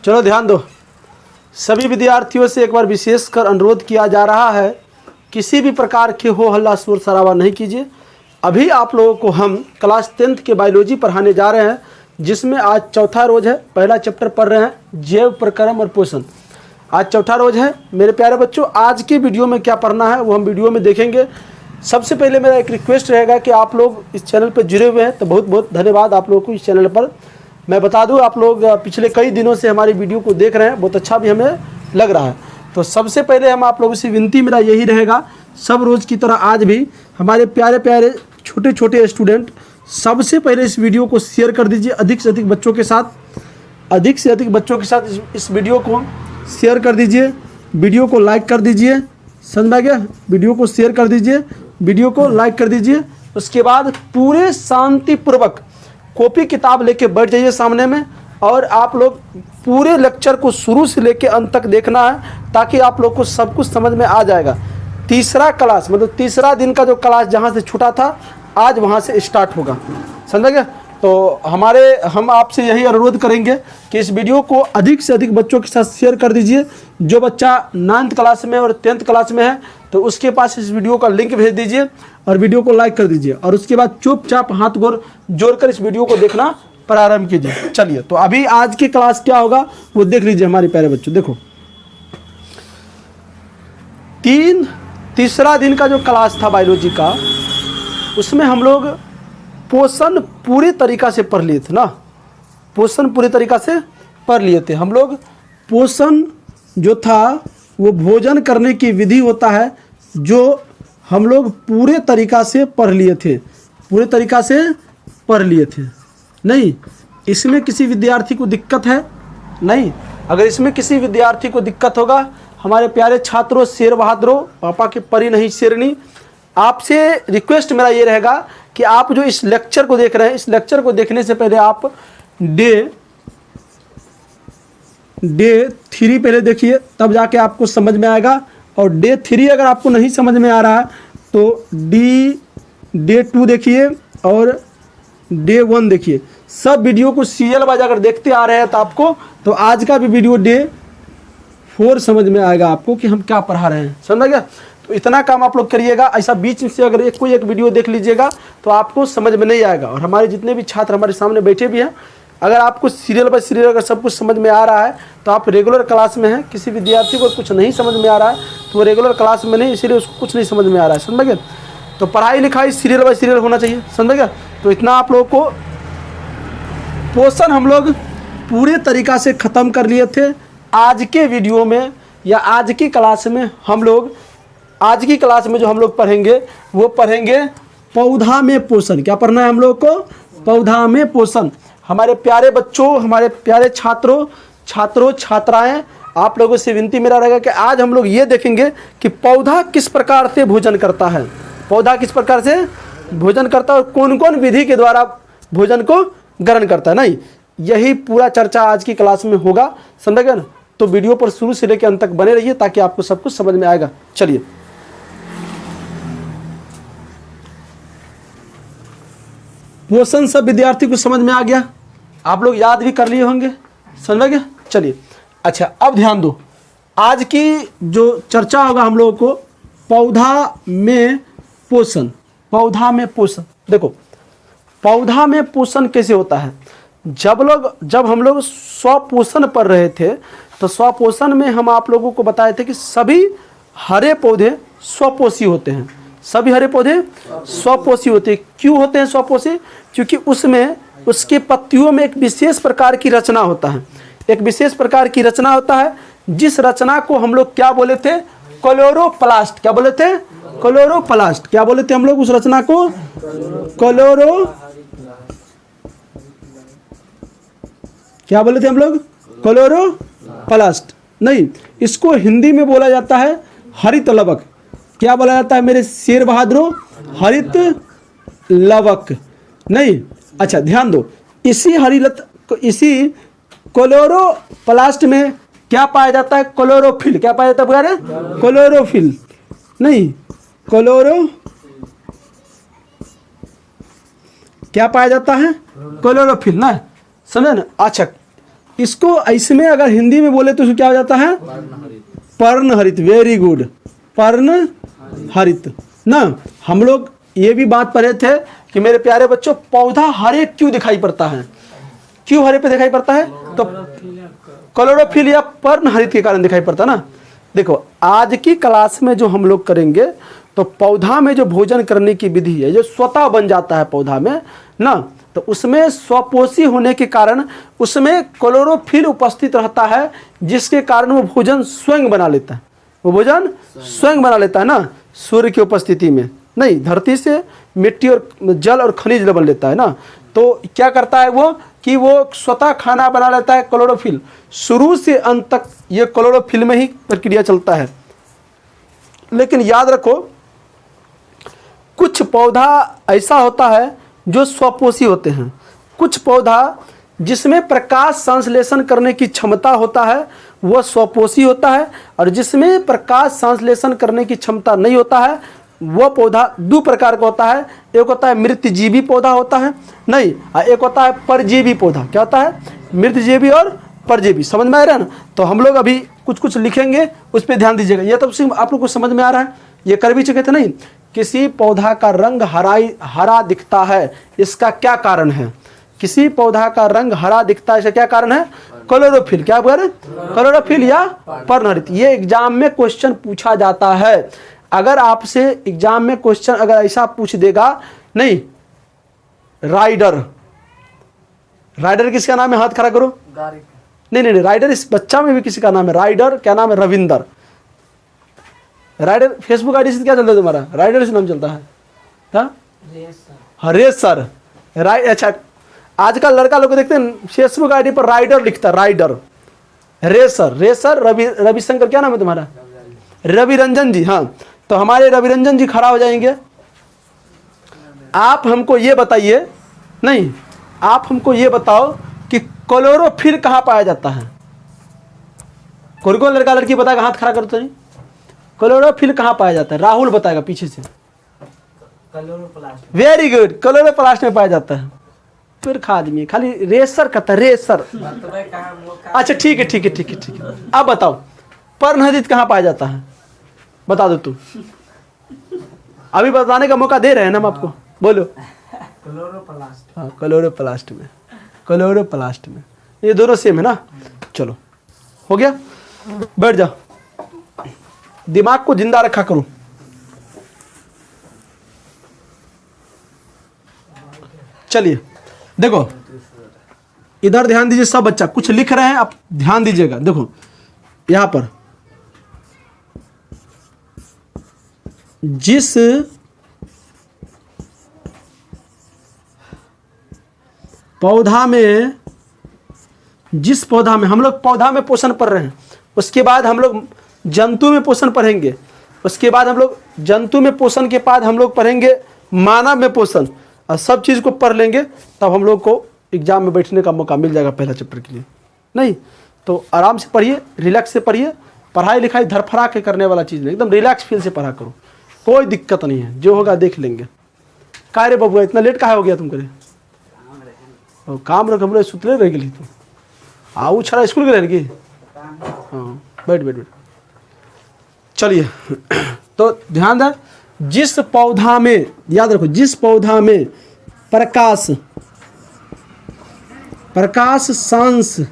चलो ध्यान दो। सभी विद्यार्थियों से एक बार विशेषकर अनुरोध किया जा रहा है, किसी भी प्रकार के हो हल्ला शोर शराबा नहीं कीजिए। अभी आप लोगों को हम क्लास 10th के बायोलॉजी पढ़ाने जा रहे हैं, जिसमें आज चौथा रोज है। पहला चैप्टर पढ़ रहे हैं जैव प्रक्रम और पोषण। आज चौथा रोज है मेरे प्यारे बच्चों। आज की वीडियो में क्या पढ़ना है वो हम वीडियो में देखेंगे। सबसे पहले मेरा एक रिक्वेस्ट रहेगा कि आप लोग इस चैनल पर जुड़े हुए हैं तो बहुत बहुत धन्यवाद आप लोगों को। इस चैनल पर मैं बता दूं, आप लोग पिछले कई दिनों से हमारी वीडियो को देख रहे हैं, बहुत अच्छा भी हमें लग रहा है। तो सबसे पहले हम आप लोगों से विनती मेरा यही रहेगा, सब रोज़ की तरह आज भी हमारे प्यारे प्यारे छोटे छोटे स्टूडेंट सबसे पहले इस वीडियो को शेयर कर दीजिए अधिक से अधिक बच्चों के साथ। अधिक से अधिक बच्चों के साथ इस वीडियो को शेयर कर दीजिए। वीडियो को लाइक कर दीजिए, समझ में आ गया? वीडियो को शेयर कर दीजिए, वीडियो को लाइक कर दीजिए। उसके बाद पूरे शांतिपूर्वक कॉपी किताब लेके बैठ जाइए सामने में, और आप लोग पूरे लेक्चर को शुरू से लेके अंत तक देखना है, ताकि आप लोग को सब कुछ समझ में आ जाएगा। तीसरा क्लास मतलब तीसरा दिन का जो क्लास जहाँ से छूटा था आज वहाँ से स्टार्ट होगा, समझ गया? तो हम आपसे यही अनुरोध करेंगे कि इस वीडियो को अधिक से अधिक बच्चों के साथ शेयर कर दीजिए। जो बच्चा 9th क्लास में और 10th क्लास में है तो उसके पास इस वीडियो का लिंक भेज दीजिए और वीडियो को लाइक कर दीजिए, और उसके बाद चुपचाप हाथ गोर जोड़कर इस वीडियो को देखना प्रारंभ कीजिए। चलिए, तो अभी आज की क्लास क्या होगा वो देख लीजिए हमारे प्यारे बच्चों। देखो, तीसरा दिन का जो क्लास था बायोलॉजी का, उसमें हम लोग पोषण पूरी तरीका से पढ़ लिए थे ना। पोषण पूरी तरीका से पढ़ लिए थे हम लोग। पोषण जो था वो भोजन करने की विधि होता है, जो हम लोग पूरे तरीका से पढ़ लिए थे। पूरे तरीका से पढ़ लिए थे। नहीं, इसमें किसी विद्यार्थी को दिक्कत है? नहीं। अगर इसमें किसी विद्यार्थी को दिक्कत होगा, हमारे प्यारे छात्रों, शेर बहादुरों, पापा के परी नहीं शेरनी, आपसे रिक्वेस्ट मेरा ये रहेगा कि आप जो इस लेक्चर को देख रहे हैं, इस लेक्चर को देखने से पहले आप डे 3 पहले देखिए, तब जाके आपको समझ में आएगा। और डे 3 अगर आपको नहीं समझ में आ रहा है तो डे 2 देखिए और डे 1 देखिए। सब वीडियो को सीरियल वाइज अगर देखते आ रहे हैं तो आपको तो आज का भी वीडियो डे 4 समझ में आएगा आपको कि हम क्या पढ़ा रहे हैं, समझ गया? तो इतना काम आप लोग करिएगा। ऐसा बीच से अगर कोई एक वीडियो देख लीजिएगा तो आपको समझ में नहीं आएगा। और हमारे जितने भी छात्र हमारे सामने बैठे भी हैं, अगर आपको सीरियल बाय सीरियल अगर सब कुछ समझ में आ रहा है तो आप रेगुलर क्लास में हैं। किसी विद्यार्थी को कुछ नहीं समझ में आ रहा है तो वो रेगुलर क्लास में नहीं, इसीलिए उसको कुछ नहीं समझ में आ रहा है, समझ गए? तो पढ़ाई लिखाई सीरियल बाय सीरियल होना चाहिए, समझ गया? तो इतना आप लोगों को पोषण हम लोग पूरे तरीका से ख़त्म कर लिए थे। आज के वीडियो में या आज की क्लास में हम लोग, आज की क्लास में जो हम लोग पढ़ेंगे वो पढ़ेंगे पौधा में पोषण। क्या पढ़ना है हम लोग को? पौधा में पोषण। हमारे प्यारे बच्चों, हमारे प्यारे छात्रों छात्राएं, आप लोगों से विनती मेरा रहेगा कि आज हम लोग ये देखेंगे कि पौधा किस प्रकार से भोजन करता है। पौधा किस प्रकार से भोजन करता है और कौन कौन विधि के द्वारा भोजन को ग्रहण करता है। नहीं, यही पूरा चर्चा आज की क्लास में होगा, समझ गए ना? तो वीडियो पर शुरू से लेकर अंत तक बने रहिए ताकि आपको सब कुछ समझ में आएगा। चलिए, पोषण सब विद्यार्थी को समझ में आ गया, आप लोग याद भी कर लिए होंगे, समझ में गया? चलिए, अच्छा अब ध्यान दो। आज की जो चर्चा होगा हम लोगों को पौधा में पोषण। पौधा में पोषण, देखो पौधा में पोषण कैसे होता है। जब हम लोग स्वपोषण पढ़ रहे थे तो स्वपोषण में हम आप लोगों को बताए थे कि सभी हरे पौधे स्वपोषी होते हैं। सभी हरे पौधे स्वपोषी होते हैं। क्यों होते हैं स्वपोषी? क्योंकि उसमें उसके पत्तियों में एक विशेष प्रकार की रचना होता है। एक विशेष प्रकार की रचना होता है, जिस रचना को हम लोग क्या बोले थे? क्लोरोप्लास्ट। क्या बोले थे? क्लोरोप्लास्ट। क्या बोले थे हम लोग उस रचना को? क्या बोले थे हम लोग? क्लोरोप्लास्ट। नहीं, इसको हिंदी में बोला जाता है हरित लवक। क्या बोला जाता है मेरे शेर बहादुरों? हरित लवक। नहीं, अच्छा ध्यान दो, इसी क्लोरोप्लास्ट में क्या पाया जाता है? क्लोरोफिल। क्या पाया जाता है? क्लोरोफिल। नहीं, क्या पाया जाता है? क्लोरोफिल ना, समझे ना? अच्छा, इसको इसमें अगर हिंदी में बोले तो इसको क्या हो जाता है? पर्णहरित। वेरी गुड, पर्णहरित ना। हम लोग ये भी बात पढ़े थे कि मेरे प्यारे बच्चों, पौधा हरे क्यों दिखाई पड़ता है? क्यों हरे पे दिखाई पड़ता है? तो क्लोरोफिल या पर्णहरित के कारण दिखाई पड़ता है ना। देखो आज की क्लास में जो हम लोग करेंगे, तो पौधा में जो भोजन करने की विधि है, जो स्वतः बन जाता है पौधा में ना, तो उसमें स्वपोषी होने के कारण उसमें क्लोरोफिल उपस्थित रहता है, जिसके कारण वो भोजन स्वयं बना लेता है। वो भोजन स्वयं बना लेता है ना, सूर्य की उपस्थिति में नहीं, धरती से मिट्टी और जल और खनिज बन लेता है ना। तो क्या करता है वो कि वो स्वतः खाना बना लेता है। क्लोरोफिल शुरू से अंत तक ये क्लोरोफिल में ही प्रक्रिया चलता है। लेकिन याद रखो, कुछ पौधा ऐसा होता है जो स्वपोषी होते हैं, कुछ पौधा जिसमें प्रकाश संश्लेषण करने की क्षमता होता है वह स्वपोषी होता है, और जिसमें प्रकाश संश्लेषण करने की क्षमता नहीं होता है वह पौधा दो प्रकार का होता है। एक होता है मृतजीवी पौधा होता है नहीं, एक होता है परजीवी पौधा। क्या होता है? मृतजीवी और परजीवी। समझ में आ रहा है ना? तो हम लोग अभी कुछ कुछ लिखेंगे, उस पर ध्यान दीजिएगा। यह तो आप लोग को समझ में आ रहा है, ये कर भी चुके थे नहीं। किसी पौधा का रंग हरा दिखता है, इसका क्या कारण है? किसी पौधा का रंग हरा दिखता है, इसका क्या कारण है? क्लोरोफिल। क्या बोल? क्लोरोफिल या पर्णहरित। ये एग्जाम में क्वेश्चन पूछा जाता है। अगर आपसे एग्जाम में क्वेश्चन अगर ऐसा पूछ देगा, नहीं राइडर, राइडर किसका नाम है? हाथ खड़ा करो। नहीं, राइडर इस बच्चा में भी किसी का नाम है। राइडर क्या नाम है? रविंदर। राइडर फेसबुक आईडी से क्या चलता है तुम्हारा? राइडर से नाम चलता है। रेसर। अच्छा, आजकल लड़का लोग देखते हैं फेसबुक आईडी पर राइडर लिखता है, राइडर। रेसर रविशंकर। क्या नाम है तुम्हारा? रवि रंजन जी। हाँ, तो हमारे रवि रंजन जी खड़ा हो जाएंगे। आप हमको ये बताइए, नहीं आप हमको ये बताओ कि क्लोरोफिल कहाँ पाया जाता है? कौन कौन लड़का लड़की बताएगा? हाथ खड़ा करो तो नहीं। क्लोरोफिल कहाँ पाया जाता है? राहुल बताएगा पीछे से। वेरी गुड, क्लोरोप्लास्ट में पाया जाता है। फिर आदमी खाली रेसर कहता है, रेसर। अच्छा ठीक है। अब बताओ पर्णहरित कहाँ पाया जाता है? बता दो तुम। अभी बताने का मौका दे रहे हैं ना हम आपको। बोलो। क्लोरोप्लास्ट। हाँ, क्लोरोप्लास्ट में। ये दोनों सेम है ना। चलो हो गया, बैठ जाओ। दिमाग को जिंदा रखा करो। चलिए देखो, इधर ध्यान दीजिए। सब बच्चा कुछ लिख रहे हैं, आप ध्यान दीजिएगा। देखो यहां पर जिस पौधा में हम लोग पौधा में पोषण पढ़ रहे हैं, उसके बाद हम लोग जंतु में पोषण पढ़ेंगे, उसके बाद हम लोग जंतु में पोषण के बाद हम लोग पढ़ेंगे मानव में पोषण, और सब चीज़ को पढ़ लेंगे, तब हम लोग को एग्जाम में बैठने का मौका मिल जाएगा पहला चैप्टर के लिए। नहीं तो आराम से पढ़िए, रिलैक्स से पढ़िए। पढ़ाई लिखाई धरफरा के करने वाला चीज़ नहीं, एकदम रिलैक्स फील से पढ़ा करो, कोई दिक्कत नहीं है, जो होगा देख लेंगे। का रे बबुआ इतना लेट काहे हो गया तुम? करे काम रख, हम लोग सुतले रह गई तुम। आओ छड़ा स्कूल के रहेगी। हाँ बैठ। चलिए तो ध्यान दें, जिस पौधा में, याद रखो, जिस पौधा में प्रकाश संश्लेषण,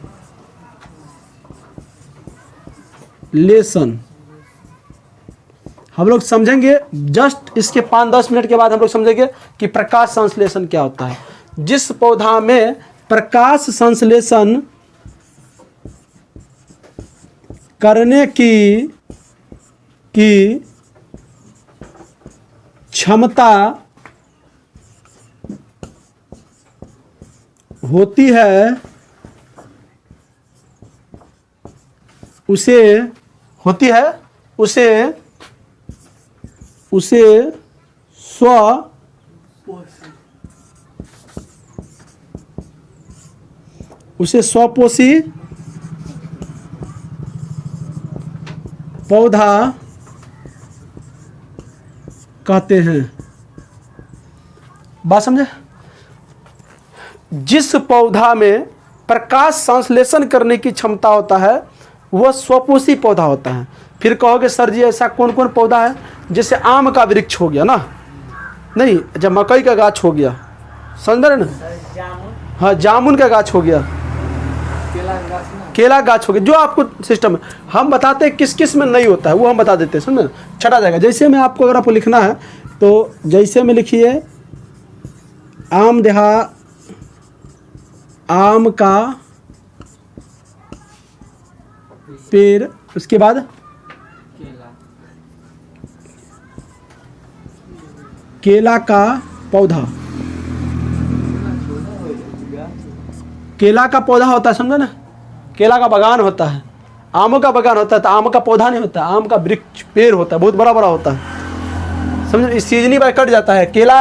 हम लोग समझेंगे जस्ट इसके 5-10 मिनट के बाद हम लोग समझेंगे कि प्रकाश संश्लेषण क्या होता है। जिस पौधा में प्रकाश संश्लेषण करने की क्षमता होती है, उसे स्वपोषी पौधा कहते हैं। बात समझे? जिस पौधा में प्रकाश संश्लेषण करने की क्षमता होता है वह स्वपोषी पौधा होता है। फिर कहोगे सर जी ऐसा कौन कौन पौधा है, जैसे आम का वृक्ष हो गया ना, नहीं जब मकई का गाछ हो गया, समझ रहे ना, हाँ जामुन का गाछ हो गया, केला गाछ हो गया, जो आपको सिस्टम है। हम बताते हैं किस किस में नहीं होता है वो हम बता देते हैं, समझ में छटा जाएगा। जैसे में आपको अगर आपको लिखना है तो जैसे में लिखिए आम का पेड़, उसके बाद केला का पौधा, केला का पौधा होता है, समझे ना, केला का बागान होता है, आम का बागान होता है, तो आम का पौधा नहीं होता, आम का वृक्ष पेड़ होता है, बहुत बड़ा बड़ा होता है, समझे। इस सीजनी बाय कट जाता है, केला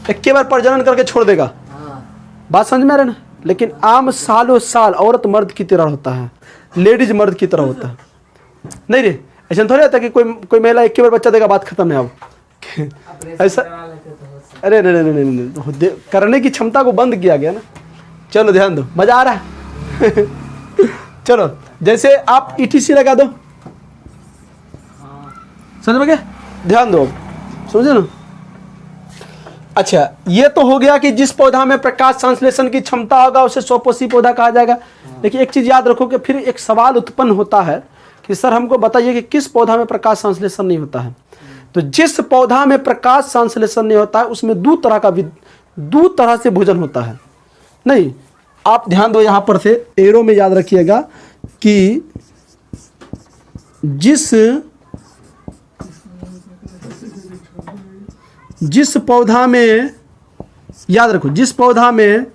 एक बार प्रजनन करके छोड़ देगा, बात समझ में आ रहा है ना। लेकिन आम सालों साल औरत मर्द की तरह होता है, लेडीज मर्द की तरह होता है, नहीं रे ऐसा थोड़ी होता है कि कोई महिला एक बार बच्चा देगा बात खत्म है अब ऐसा, अरे नहीं नहीं नहीं नहीं, करने की क्षमता को बंद किया गया ना। चलो ध्यान दो, मजा आ रहा है चलो जैसे आप ETC लगा दो, समझ में गया, ध्यान दो, समझे ना। अच्छा ये तो हो गया कि जिस पौधा में प्रकाश संश्लेषण की क्षमता होगा उसे स्वपोषी पौधा कहा जाएगा। लेकिन एक चीज याद रखो कि फिर एक सवाल उत्पन्न होता है कि सर हमको बताइए कि किस पौधा में प्रकाश संश्लेषण नहीं होता है। तो जिस पौधा में प्रकाश संश्लेषण नहीं होता है उसमें दो तरह से भोजन होता है। नहीं आप ध्यान दो, यहाँ पर से एरो में याद रखिएगा कि जिस पौधा में, याद रखो, जिस पौधा में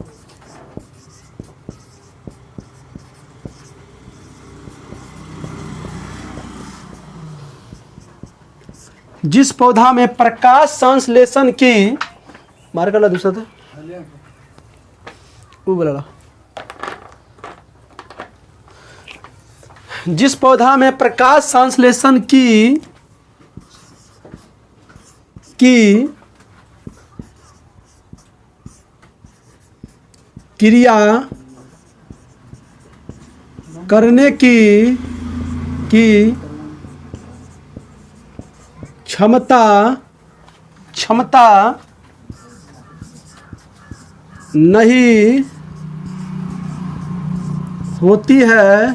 प्रकाश संश्लेषण की, मार कर ला दूसरा था वो बोला, जिस पौधा में प्रकाश संश्लेषण की क्रिया करने की क्षमता नहीं होती है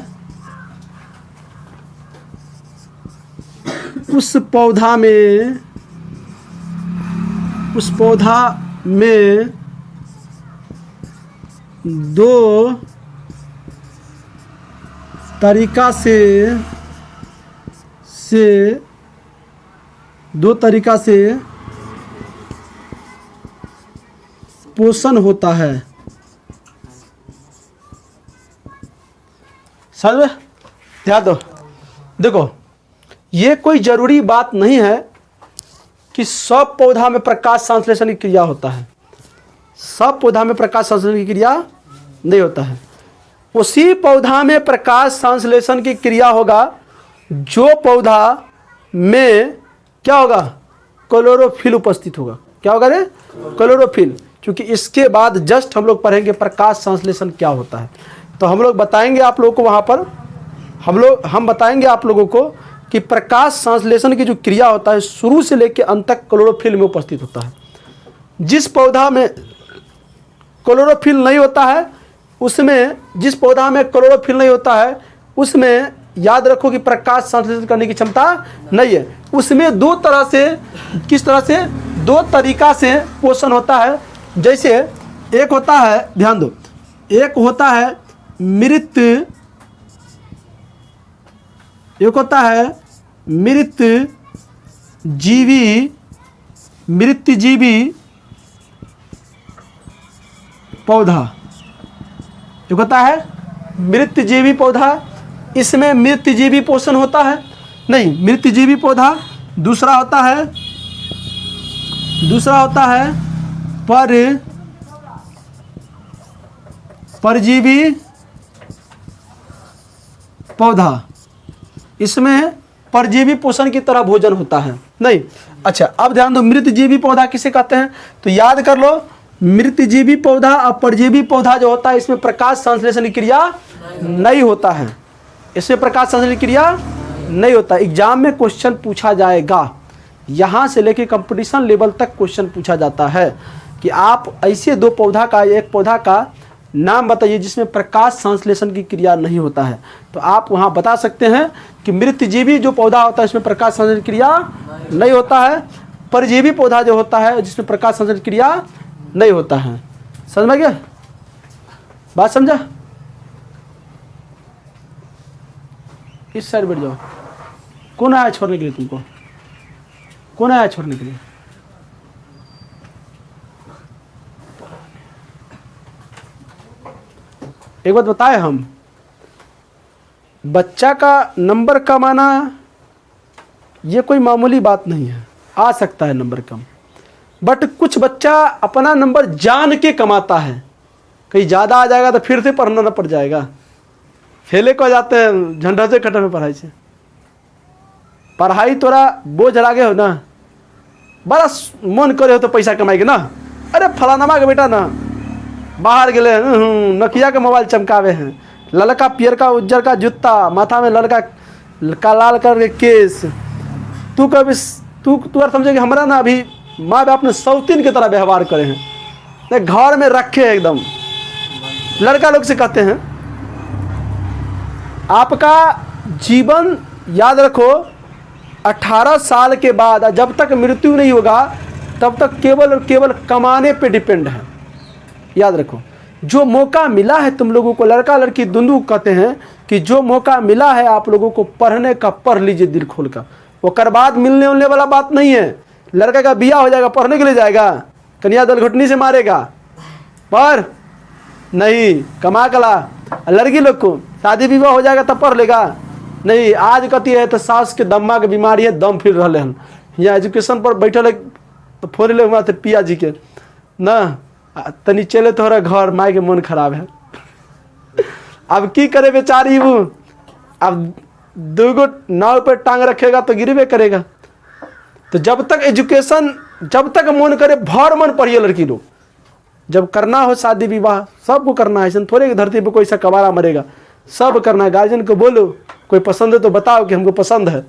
उस पौधा में दो तरीका से पोषण होता है। समझ, ध्यान दो, देखो ये कोई जरूरी बात नहीं है कि सब पौधा में प्रकाश संश्लेषण की क्रिया होता है, सब पौधा में प्रकाश संश्लेषण की क्रिया नहीं होता है। उसी पौधा में प्रकाश संश्लेषण की क्रिया होगा जो पौधा में क्या होगा, क्लोरोफिल उपस्थित होगा। क्या होगा रे, क्लोरोफिल। क्योंकि इसके बाद जस्ट हम लोग पढ़ेंगे प्रकाश संश्लेषण क्या होता है, तो हम लोग बताएंगे आप लोगों को, वहाँ पर हम बताएंगे आप लोगों को कि प्रकाश संश्लेषण की जो क्रिया होता है शुरू से लेकर अंत तक क्लोरोफिल में उपस्थित होता है। जिस पौधा में क्लोरोफिल नहीं होता है उसमें, जिस पौधा में क्लोरोफिल नहीं होता है उसमें याद रखो कि प्रकाश संश्लेषण करने की क्षमता नहीं है। उसमें दो तरह से, किस तरह से, दो तरीका से पोषण होता है। जैसे एक होता है, ध्यान दो, एक होता है मृत, एक होता है मृत जीवी पौधा, एक होता है मृत जीवी पौधा। इसमें मृत जीवी पोषण होता है, नहीं मृत जीवी पौधा। दूसरा होता है परजीवी पौधा। इसमें परजीवी पोषण की तरह भोजन होता है, नहीं। अच्छा अब ध्यान दो, मृत जीवी पौधा किसे कहते हैं, तो याद कर लो, मृतजीवी पौधा और परजीवी पौधा जो होता है इसमें प्रकाश संश्लेषण की क्रिया नहीं होता है, इसमें प्रकाश संश्लेषण की क्रिया नहीं होता। एग्जाम में क्वेश्चन पूछा जाएगा, यहाँ से लेके कंपटीशन लेवल तक क्वेश्चन पूछा जाता है कि आप ऐसे दो पौधा का, एक पौधा का नाम बताइए जिसमें प्रकाश संश्लेषण की क्रिया नहीं होता है। तो आप वहाँ बता सकते हैं कि मृतजीवी जो पौधा होता है इसमें प्रकाश संश्लेषण की क्रिया नहीं होता है, परजीवी पौधा जो होता है जिसमें प्रकाश संश्लेषण की क्रिया नहीं होता है। समझ में गया? बात समझा? इस साइड बैठ जाओ। कौन आया छोड़ने के लिए तुमको? कौन आया छोड़ने के लिए? एक बात बताए, हम बच्चा का नंबर कमाना ये कोई मामूली बात नहीं है, आ सकता है नंबर कम, बट कुछ बच्चा अपना नंबर जान के कमाता है, कहीं ज़्यादा आ जाएगा तो फिर से पढ़ना न पड़ जाएगा, फेले को जाते हैं झंडा से खत्म में पढ़ाई से। पढ़ाई तोरा बोझ लागे हो ना, बड़ा मन करे हो तो पैसा कमाएगे ना। अरे फलानमा के बेटा ना बाहर गए नकिया के मोबाइल चमकावे हैं, ललका पियर का उज्जर का जूता, माथा में ललका का लाल कर के केस। तू कभी तू और समझे कि हमारा ना अभी माँ बाप ने सौतीन की तरह व्यवहार करे हैं, घर में रखे एकदम। लड़का लोग से कहते हैं आपका जीवन याद रखो 18 साल के बाद जब तक मृत्यु नहीं होगा तब तक केवल और केवल कमाने पे डिपेंड है। याद रखो, जो मौका मिला है तुम लोगों को, लड़का लड़की दोनों कहते हैं कि जो मौका मिला है आप लोगों को पढ़ने का, पढ़ लीजिए दिल खोल कर। वो बाद मिलने उलने वाला बात नहीं है। लड़का का बिया हो जाएगा, पढ़ने के लिए जाएगा, कन्या दल घुटनी से मारेगा, पर नहीं कमा कला। लड़की लोग को शादी विवाह हो जाएगा तब पढ़ लेगा, नहीं। आज कथी है तो सास के दम्मा के बीमारी है, दम फिर रहे हैं, यहाँ एजुकेशन पर बैठल है तो फोन ले हुआ थे पिया जी के ना, तनी चले तोहरा घर, माई के मन खराब है। अब की करे बेचारी वो, अब दूगो नाव पर टांग रखेगा तो गिरबे करेगा। तो जब तक एजुकेशन, जब तक मन करे भर मन पढ़िए लड़की लोग। जब करना हो शादी विवाह सबको करना है, ऐसा थोड़े धरती पे कोई सा कबारा मरेगा, सब करना है। गार्जियन को बोलो कोई पसंद है तो बताओ कि हमको पसंद है,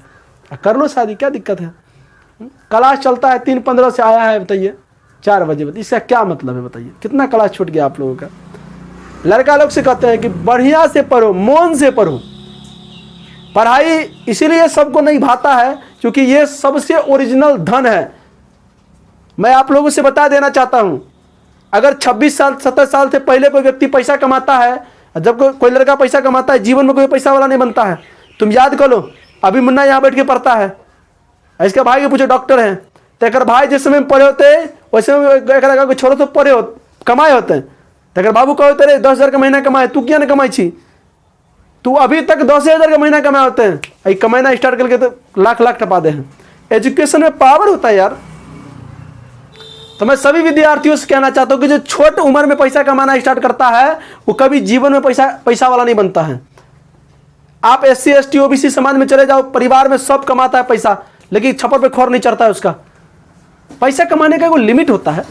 कर लो शादी, क्या दिक्कत है। क्लास चलता है 3:15 से आया है बताइए 4 बजे, इसका क्या मतलब है बताइए? कितना क्लास छूट गया आप लोगों का। लड़का लोग से कहते हैं कि बढ़िया से पढ़ो, मन से पढ़ो। पढ़ाई इसीलिए सबको नहीं भाता है क्योंकि ये सबसे ओरिजिनल धन है। मैं आप लोगों से बता देना चाहता हूं, अगर 26 साल 27 साल से पहले कोई व्यक्ति पैसा कमाता है, जब कोई लड़का पैसा कमाता है, जीवन में कोई पैसा वाला नहीं बनता है। तुम याद करो, अभी मुन्ना यहाँ बैठ के पढ़ता है, इसका भाई के पूछो डॉक्टर है, तो एक भाई जिस समय पढ़े होते वैसे में छोड़ो तो पढ़े हो कमाए होते हैं। तो अगर बाबू कहो तेरे 10,000 का महीना कमाए, तू क्या नहीं कमाई छी? तू अभी तक 10,000 का महीना कमाए होते हैं, अभी कमाना स्टार्ट करके तो लाख लाख टपा दे हैं। एजुकेशन में पावर होता है यार। तो मैं सभी विद्यार्थियों से कहना चाहता हूँ कि जो छोट उम्र में पैसा कमाना स्टार्ट करता है वो कभी जीवन में पैसा वाला नहीं बनता है। आप SC ST OBC समाज में चले जाओ, परिवार में सब कमाता है पैसा, लेकिन छप्पर पे खोर नहीं चढ़ता है उसका। पैसा कमाने का कोई लिमिट होता है,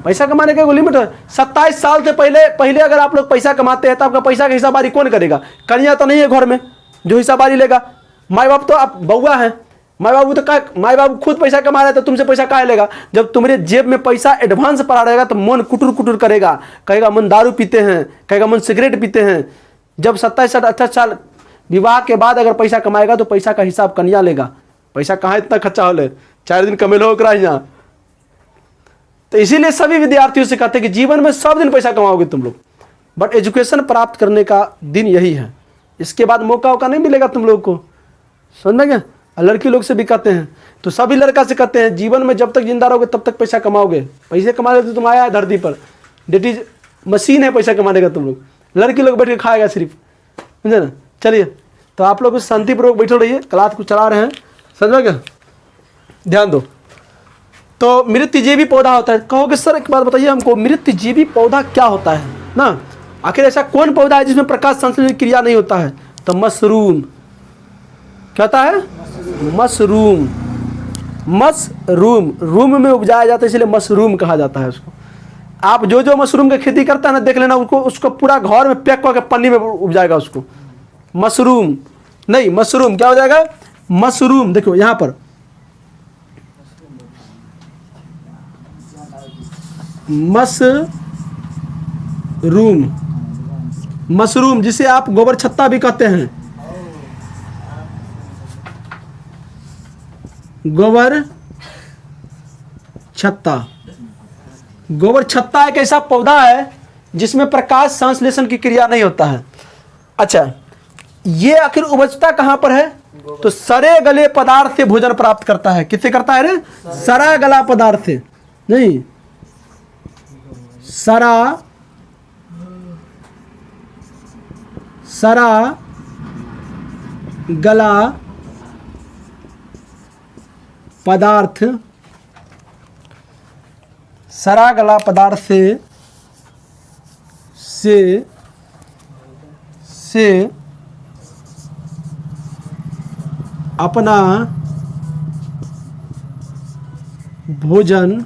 पैसा कमाने का कोई लिमिट है। 27 साल से पहले अगर आप लोग पैसा कमाते हैं तो आपका पैसा का हिसाबारी कौन करेगा? कन्या तो नहीं है घर में जो हिसाबारी लेगा। माँ बाप तो आप बउआ हैं, माँ बाबू खुद पैसा कमा रहे हैं तो तुमसे पैसा काहे लेगा? जब तुम्हारे जेब में पैसा एडवांस पड़ा रहेगा तो मन कुटुर कुटुर करेगा, कहेगा मन दारू पीते हैं, कहेगा मन सिगरेट पीते हैं। जब 27-28 साल विवाह के बाद अगर पैसा कमाएगा तो पैसा का हिसाब कन्या लेगा। पैसा कहाँ इतना खर्चा हो ले, 4 दिन कमेलो ओकरा यहाँ। तो इसीलिए सभी विद्यार्थियों से कहते हैं कि जीवन में सब दिन पैसा कमाओगे तुम लोग, बट एजुकेशन प्राप्त करने का दिन यही है। इसके बाद मौका नहीं मिलेगा तुम लोग को, समझ में गया? लड़की लोग से भी कहते हैं, तो सभी लड़का से कहते हैं जीवन में जब तक जिंदा रहोगे तब तक पैसा कमाओगे। पैसे कमा लेते तुम आया है धरती पर, डेट इज मशीन है पैसा कमाने का। तुम लोग लड़की लोग बैठ के खाएगा सिर्फ, समझे ना? चलिए, तो आप लोग शांतिपूर्वक बैठे रहिए, क्लास को चला रहे हैं, समझ गया? ध्यान दो। तो मृतजीवी पौधा होता है। कहोगे सर एक बात बताइए हमको, मृतजीवी पौधा क्या होता है ना? आखिर ऐसा कौन पौधा है जिसमें प्रकाश संश्लेषण क्रिया नहीं होता है? तो मशरूम। क्या होता है? मशरूम। मशरूम रूम में उपजाया जाता है, इसलिए मशरूम कहा जाता है उसको। आप जो जो मशरूम की खेती करता है ना, देख लेना उसको पूरा घर में पैक करके पन्नी में उग जाएगा उसको। मशरूम नहीं, मशरूम क्या हो जाएगा? मशरूम। देखो यहाँ पर मशरूम, मशरूम जिसे आप गोबर छत्ता भी कहते हैं। गोबर छत्ता, गोबर छत्ता एक ऐसा पौधा है जिसमें प्रकाश संश्लेषण की क्रिया नहीं होता है। अच्छा, ये आखिर उपजता कहां पर है? तो सड़े गले पदार्थ से भोजन प्राप्त करता है। किससे करता है रे? सड़ा गला पदार्थ से, नहीं, सड़ा गला पदार्थ, सड़ा गला पदार्थ से अपना भोजन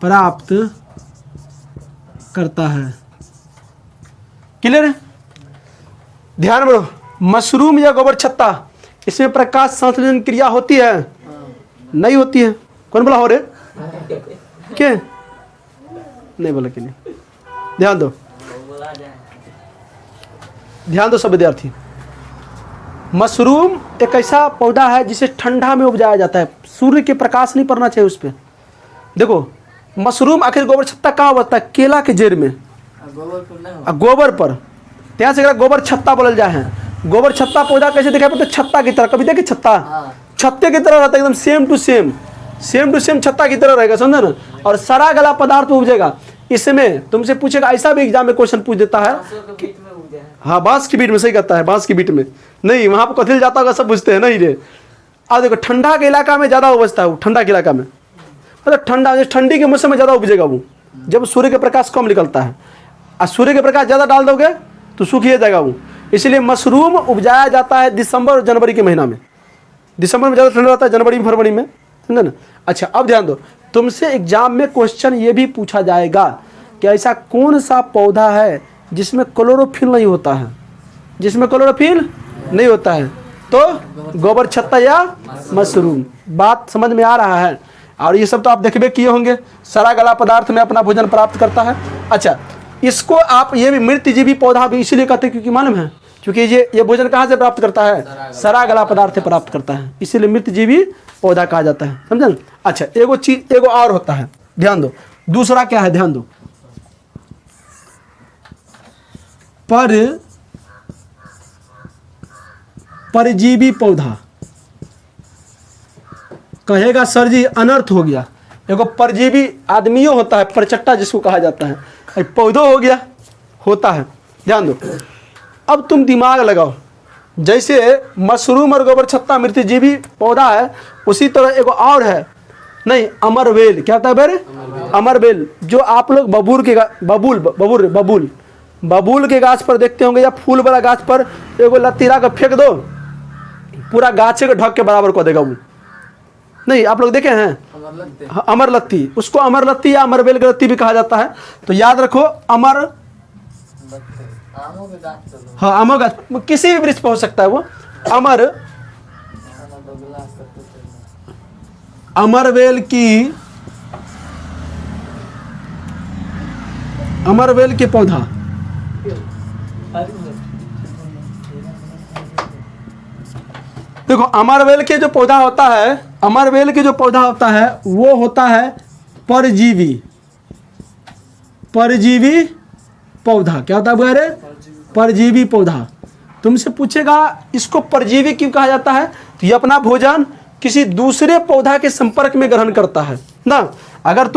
प्राप्त करता है। क्लियर है? ध्यान रखो, मशरूम या गोबर छत्ता, इसमें प्रकाश संश्लेषण क्रिया होती है? नहीं होती है। कौन बोला हो रे? क्या नहीं बोला कि नहीं? ध्यान दो, ध्यान दो सब विद्यार्थी। मशरूम एक ऐसा पौधा है जिसे ठंडा में उपजाया जाता है। सूर्य के प्रकाश नहीं पड़ना चाहिए उस पर। देखो मशरूम आखिर गोबर छत्ता कहाँ होता है? केला के जड़ में, गोबर पर, ત્યાં से गोबर छत्ता बोलल जाए हैं। गोबर छत्ता पौधा कैसे दिखाई पड़ता है? छत्ता की तरह। कभी देखे छत्ता? छत्ते की तरह रहता है, एकदम सेम टू सेम छत्ता की तरह रहेगा, समझे ना? और सड़ा गला पदार्थ उपजेगा। इसमें तुमसे पूछेगा, ऐसा भी एग्जाम में क्वेश्चन पूछ देता है कि हाँ बांस की बीट में, सही कहता है, बांस की बीट में नहीं, वहां पर कथिल जाता होगा, सब पूछते हैं नहीं रे। अब देखो ठंडा के इलाका में ज्यादा उपजता है वो, ठंडा के इलाका में, मतलब ठंडा, ठंडी के मौसम में ज्यादा उपजेगा वो, जब सूर्य के प्रकाश कम निकलता है। और सूर्य के प्रकाश ज्यादा डाल दोगे तो सूखिए जाएगा वो। इसलिए मशरूम उपजाया जाता है दिसंबर और जनवरी के महीना में। दिसंबर में ज़्यादा ठंडा रहता है, जनवरी में, फरवरी में, समझे ना? अच्छा, अब ध्यान दो, तुमसे एग्जाम में क्वेश्चन ये भी पूछा जाएगा कि ऐसा कौन सा पौधा है जिसमें क्लोरोफिल नहीं होता है? जिसमें क्लोरोफिल नहीं होता है तो गोबर छत्ता या मशरूम। बात समझ में आ रहा है? और ये सब तो आप देखबे किए होंगे, सड़ा गला पदार्थ में अपना भोजन प्राप्त करता है। अच्छा, इसको आप ये भी मृतजीवी पौधा भी इसीलिए कहते हैं क्योंकि मालूम है, क्योंकि ये भोजन कहाँ से प्राप्त करता है? सड़ा गला पदार्थ से प्राप्त करता है, इसीलिए मृतजीवी पौधा कहा जाता है, समझे ना? अच्छा, एगो चीज एगो और होता है, ध्यान दो, दूसरा क्या है? ध्यान दो, परजीवी पौधा। कहेगा सर जी अनर्थ हो गया। एगो परजीवी आदमियों होता है, परचट्टा जिसको कहा जाता है, पौधो हो गया, होता है। ध्यान दो, अब तुम दिमाग लगाओ, जैसे मशरूम और गोबर छत्ता मृतजीवी पौधा है, उसी तरह एगो और है, नहीं, अमरवेल। क्या होता है बेरे? अमरवेल, जो आप लोग बबूल के गाछ पर देखते होंगे, या फूल वाला गाछ पर एगो लतीरा का फेंक दो, पूरा गाछे को ढक के बराबर कर देगा वो। नहीं, आप लोग देखे हैं? अमर लत्ती, उसको अमर लत्ती या अमरवेल की लत्ती भी कहा जाता है। तो याद रखो, हाँ, आमों गाछ किसी भी वृक्ष पर हो सकता है वो। अमरवेल की पौधा, देखो अमरवेल के जो पौधा होता है, अमरवेल के जो पौधा होता है वो होता है परजीवी पौधा। क्या होता है रे? परजीवी पौधा। तुमसे पूछेगा इसको परजीवी क्यों कहा जाता है? तो ये अपना भोजन किसी दूसरे पौधा के संपर्क में ग्रहण करता है ना। अगर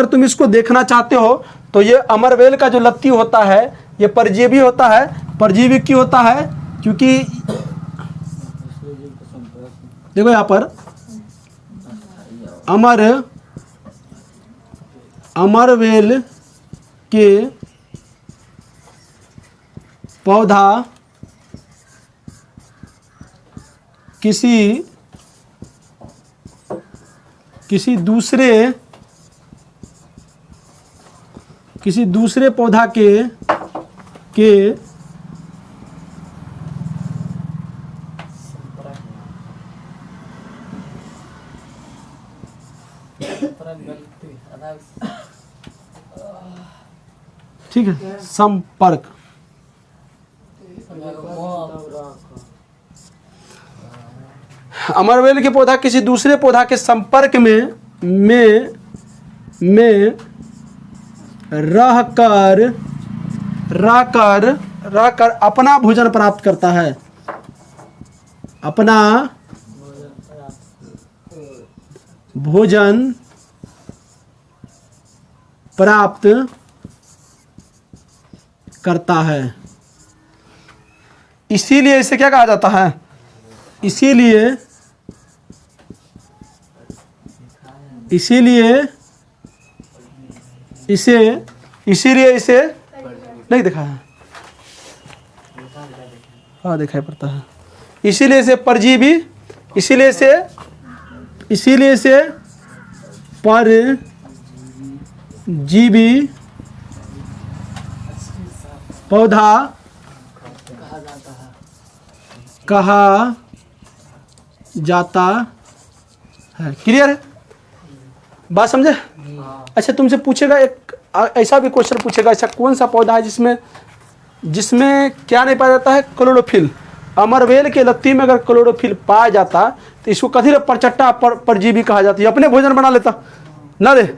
तुम इसको देखना चाहते हो तो ये अमरवेल का जो लत्ती होता है ये परजीवी होता है। परजीवी क्यों होता है? क्योंकि देखो यहाँ पर अमरवेल के पौधा किसी दूसरे किसी दूसरे पौधा के ठीक है, संपर्क। अमरवेल के पौधा किसी दूसरे पौधा के संपर्क में रहकर अपना भोजन प्राप्त करता है, अपना भोजन प्राप्त करता है। इसीलिए इसे क्या कहा जाता है? इसीलिए इसे नहीं दिखा है, हाँ दिखाई पड़ता है। इसीलिए इसे परजीवी, इसीलिए इसे परजीवी पौधा कहा जाता है। क्लियर है? बात समझे? अच्छा, तुमसे पूछेगा एक ऐसा भी क्वेश्चन पूछेगा, ऐसा कौन सा पौधा है जिसमें क्या नहीं पाया जाता है? क्लोरोफिल। अमरवेल के लत्ती में अगर क्लोरोफिल पाया जाता तो इसको कथी परचट्टा परजीवी कहा जाती है, अपने भोजन बना लेता ना रे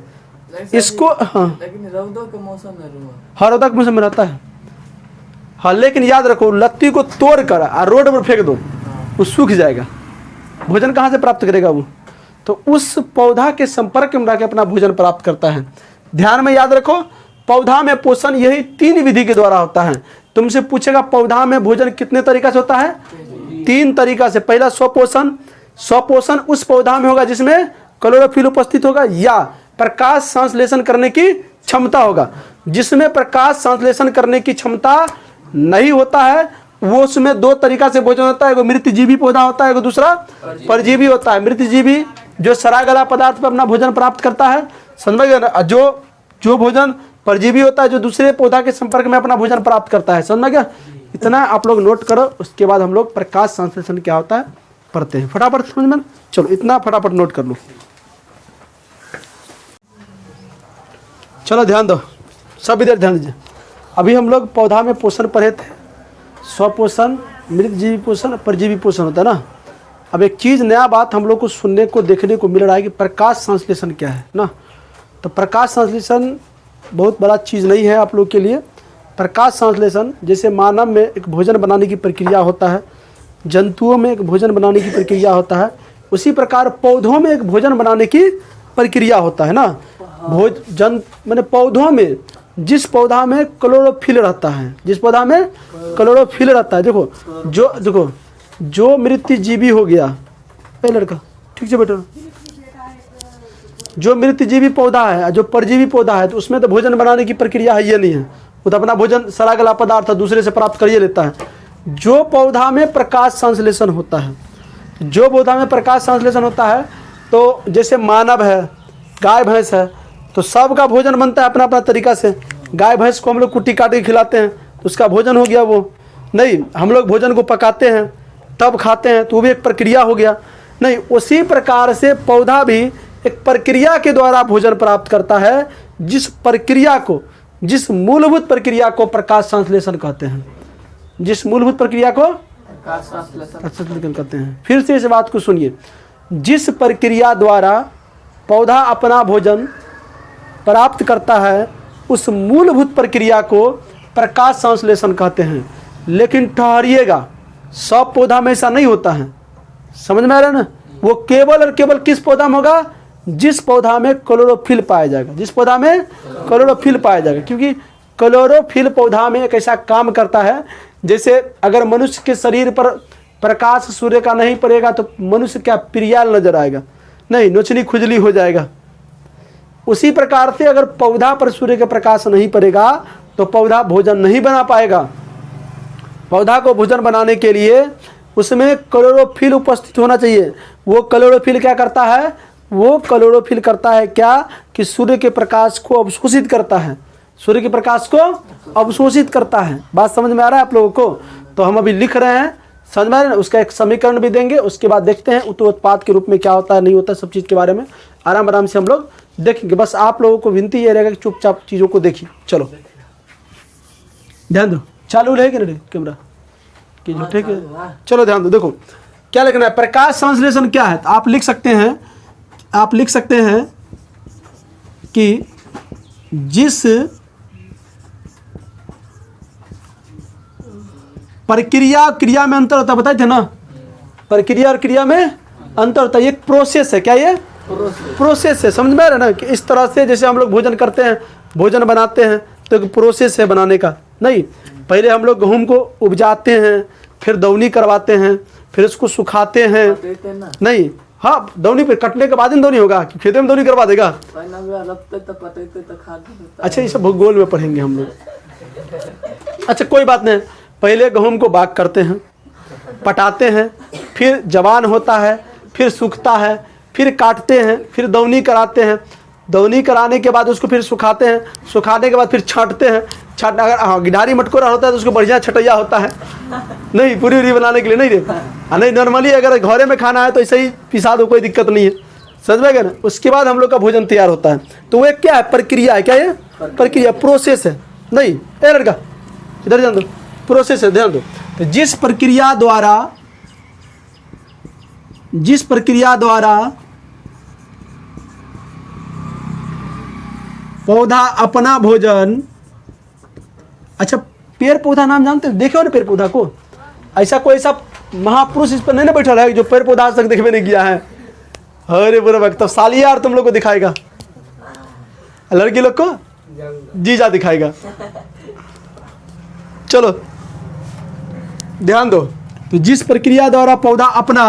इसको। हाँ, लेकिन रौदों के मौसम में हाँ, रौदा के मौसम में रहता है। हाँ, लेकिन याद रखो, लत्ती को तोड़ कर और रोड पर फेंक दो, वो सूख जाएगा, भोजन कहाँ से प्राप्त करेगा वो? तो उस पौधा के संपर्क में रहकर अपना भोजन प्राप्त करता है। ध्यान में याद रखो, पौधा में पोषण यही 3 विधि के द्वारा होता है। तुमसे पूछेगा पौधा में भोजन कितने तरीका से होता है? 3 तरीका से। पहला स्वपोषण उस पौधा में होगा जिसमें क्लोरोफिल उपस्थित होगा या प्रकाश संश्लेषण करने की क्षमता होगा। जिसमें प्रकाश संश्लेषण करने की क्षमता नहीं होता है वो उसमें 2 तरीका से भोजन होता है। एगो मृतजीवी पौधा होता है, एगो दूसरा परजीवी होता है। मृतजीवी जो सरागला पदार्थ पर अपना भोजन प्राप्त करता है, समझ गए ना? जो भोजन परजीवी होता है जो दूसरे पौधा के संपर्क में अपना भोजन प्राप्त करता है। समझ गया? इतना आप लोग नोट करो, उसके बाद हम लोग प्रकाश संश्लेषण क्या होता है पढ़ते हैं। फटाफट समझ में, चलो इतना फटाफट नोट कर लो। चलो ध्यान दो, सब इधर ध्यान दीजिए। अभी हम लोग पौधा में पोषण पढ़े थे, स्वपोषण, मृतजीवी पोषण, परजीवी पोषण होता है ना। अब एक चीज़ नया बात हम लोग को सुनने को देखने को मिल रहा है कि प्रकाश संश्लेषण क्या है ना। तो प्रकाश संश्लेषण बहुत बड़ा चीज़ नहीं है आप लोग के लिए। प्रकाश संश्लेषण जैसे मानव में एक भोजन बनाने की प्रक्रिया होता है, जंतुओं में एक भोजन बनाने की प्रक्रिया होता है, उसी प्रकार पौधों में एक भोजन बनाने की प्रक्रिया होता है ना। मैंने पौधों में जिस पौधा में क्लोरोफिल रहता है, जिस पौधा में क्लोरोफिल रहता है, देखो जो मृतजीवी हो गया, लड़का ठीक से बैठो, जो मृतजीवी पौधा है, जो परजीवी पौधा है, तो उसमें तो भोजन बनाने की प्रक्रिया है ये नहीं है, वो तो अपना भोजन सरागला पदार्थ दूसरे से प्राप्त कर लेता है। जो पौधा में प्रकाश संश्लेषण होता है, जो पौधा में प्रकाश संश्लेषण होता है, तो जैसे मानव है, गाय भैंस है, तो सबका भोजन बनता है अपना अपना तरीका से। गाय भैंस को हम लोग कुट्टी काट के खिलाते हैं तो उसका भोजन हो गया। वो नहीं, हम लोग भोजन को पकाते हैं तब खाते हैं तो वो भी एक प्रक्रिया हो गया। नहीं, उसी प्रकार से पौधा भी एक प्रक्रिया के द्वारा भोजन प्राप्त करता है, जिस मूलभूत प्रक्रिया को प्रकाश संश्लेषण कहते हैं। जिस मूलभूत प्रक्रिया को प्रकाश संश्लेषण कहते हैं। फिर से इस बात को सुनिए, जिस प्रक्रिया द्वारा पौधा अपना भोजन प्राप्त करता है उस मूलभूत प्रक्रिया को प्रकाश संश्लेषण कहते हैं। लेकिन ठहरिएगा, सब पौधा में ऐसा नहीं होता है, समझ में आ रहा है ना। वो केवल और केवल किस पौधा में होगा? जिस पौधा में क्लोरोफिल पाया जाएगा, जिस पौधा में क्लोरोफिल पाया जाएगा। क्योंकि क्लोरोफिल पौधा में एक ऐसा काम करता है, जैसे अगर मनुष्य के शरीर पर प्रकाश सूर्य का नहीं पड़ेगा तो मनुष्य क्या प्रियाल नजर आएगा? नहीं, नोचनी खुजली हो जाएगा। उसी प्रकार से अगर पौधा पर सूर्य का प्रकाश नहीं पड़ेगा तो पौधा भोजन नहीं बना पाएगा। पौधा को भोजन बनाने के लिए उसमें क्लोरोफिल उपस्थित होना चाहिए। वो क्लोरोफिल क्या करता है? वो क्लोरोफिल करता है क्या कि सूर्य के प्रकाश को अवशोषित करता है। सूर्य के प्रकाश को अवशोषित करता है। बात समझ में आ रहा है आप लोगों को? तो हम अभी लिख रहे हैं, समझ में आ रहा है? उसका एक समीकरण भी देंगे, उसके बाद देखते हैं उत्पाद के रूप में क्या होता है नहीं होता है, सब चीज़ के बारे में आराम आराम से हम लोग देखेंगे। बस आप लोगों को विनती ये रहेगा कि चुपचाप चीज़ों को देखिए। चलो ध्यान दो, चालू रहेगी ना कैमरा कि झूठे के? चलो ध्यान दो, देखो क्या लिखना है। प्रकाश संश्लेषण क्या है? तो आप लिख सकते हैं कि जिस प्रक्रिया क्रिया में अंतर होता है, बताए थे ना, प्रक्रिया और क्रिया में अंतर होता है। ये प्रोसेस है। क्या ये प्रोसेस है? समझ में आ रहा है ना? कि इस तरह से जैसे हम लोग भोजन करते हैं, भोजन बनाते हैं, तो एक प्रोसेस है बनाने का। नहीं, पहले हम लोग गेहूं को उपजाते हैं, फिर दौनी करवाते हैं, फिर उसको सुखाते हैं। नहीं, हाँ, दौनी पे कटने के बाद ही दौनी होगा कि खेतों में दौनी करवा देगा? अच्छा, ये सब भूगोल में पढ़ेंगे हम लोग। अच्छा, कोई बात नहीं। पहले गेहूं को बाग करते हैं, पटाते हैं, फिर जवान होता है, फिर सूखता है, फिर काटते हैं, फिर दौनी कराते हैं। दौनी कराने के बाद उसको फिर सुखाते हैं, सुखाने के बाद फिर छांटते हैं। छाट अगर गिडारी मटकोरा होता है तो उसको बढ़िया छटैया होता है, नहीं पूरी पूरी बनाने के लिए नहीं रे। नहीं, नॉर्मली अगर घरे में खाना है तो ऐसे ही पिसा दो, कोई दिक्कत नहीं है। समझ में गया ना? उसके बाद हम लोग का भोजन तैयार होता है। तो वो क्या है? प्रक्रिया है। क्या ये प्रक्रिया? प्रोसेस है। नहीं, ए लड़का इधर ध्यान दो, प्रोसेस है, ध्यान दो। तो जिस प्रक्रिया द्वारा पौधा अपना भोजन, अच्छा पेड़ पौधा नाम जानते हो? देखे हो ना पेड़ पौधा को? ऐसा कोई ऐसा महापुरुष इस पर नहीं ना बैठा है जो पेड़ पौधा आज तक देखने नहीं किया है? अरे बुरा वक्त, तब साली यार तुम लोग को दिखाएगा, लड़की लोग को जीजा दिखाएगा। चलो ध्यान दो। तो जिस प्रक्रिया द्वारा पौधा अपना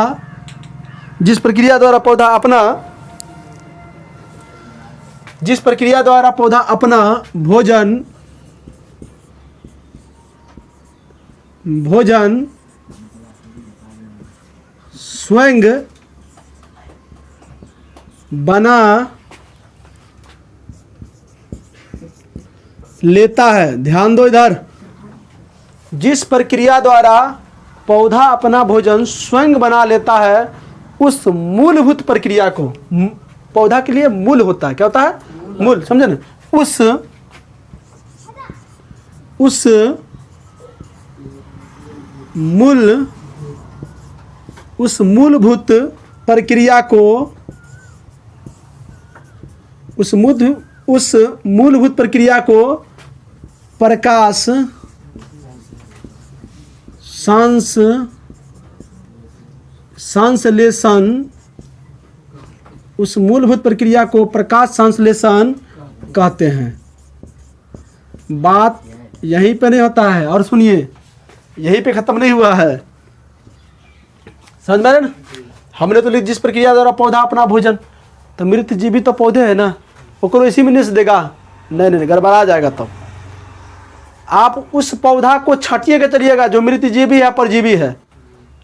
भोजन स्वयं बना लेता है। ध्यान दो इधर। जिस प्रक्रिया द्वारा पौधा अपना भोजन स्वयं बना लेता है, उस मूलभूत प्रक्रिया को, पौधा के लिए मूल होता है। क्या होता है? मूल, समझे ना? उस मूलभूत प्रक्रिया को प्रकाश संश्लेषण, उस मूलभूत प्रक्रिया को प्रकाश संश्लेषण कहते हैं। बात यहीं पे नहीं होता है, और सुनिए, यहीं पे खत्म नहीं हुआ है। समझ में आ रहा है ना? हमने तो जिस प्रक्रिया द्वारा पौधा अपना भोजन, तो मृत जीवी तो पौधे है ना, वो इसी में नहीं से देगा? नहीं, गड़बड़ा जाएगा। तब आप उस पौधा को छाटिए के चलिएगा जो मृत जीवी है, परजीवी है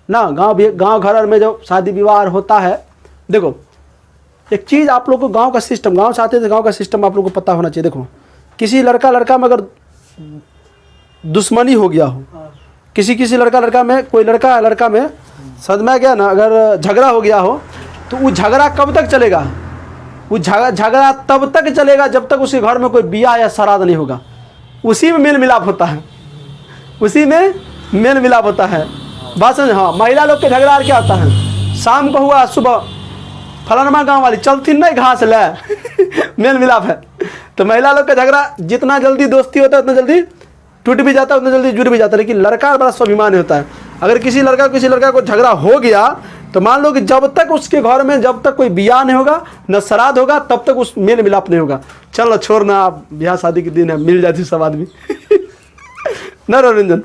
ना। गांव घर में जो शादी विवाह होता है, देखो एक चीज़ आप लोग को गांव का सिस्टम, गांव से आते थे, गांव का सिस्टम आप लोग को पता होना चाहिए। देखो, किसी लड़का में अगर दुश्मनी हो गया हो, किसी लड़का में, कोई लड़का में सदमा गया ना, अगर झगड़ा हो गया हो, तो वो झगड़ा कब तक चलेगा? वो झगड़ा तब तक चलेगा जब तक उसके घर में कोई बियाह या श्राद्ध नहीं होगा। उसी में मेल मिलाप होता है। बात समझ? हाँ, महिला लोग के झगड़ा क्या होता है? शाम को हुआ, सुबह फलानमा गांव वाली चलती नहीं घास ले मेल मिलाप है। तो महिला लोग का झगड़ा जितना जल्दी दोस्ती होता है उतना जल्दी टूट भी जाता है, उतना जल्दी जुड़ भी जाता है। लेकिन लड़का बड़ा स्वाभिमान होता है। अगर किसी लड़का को झगड़ा हो गया, तो मान लो कि जब तक उसके घर में जब तक कोई बियाह नहीं होगा, न श्राद्ध होगा, तब तक उस मेल मिलाप नहीं होगा। चलो छोड़ना, आप ब्याह शादी के दिन है, मिल जाती सब आदमी न रंजन,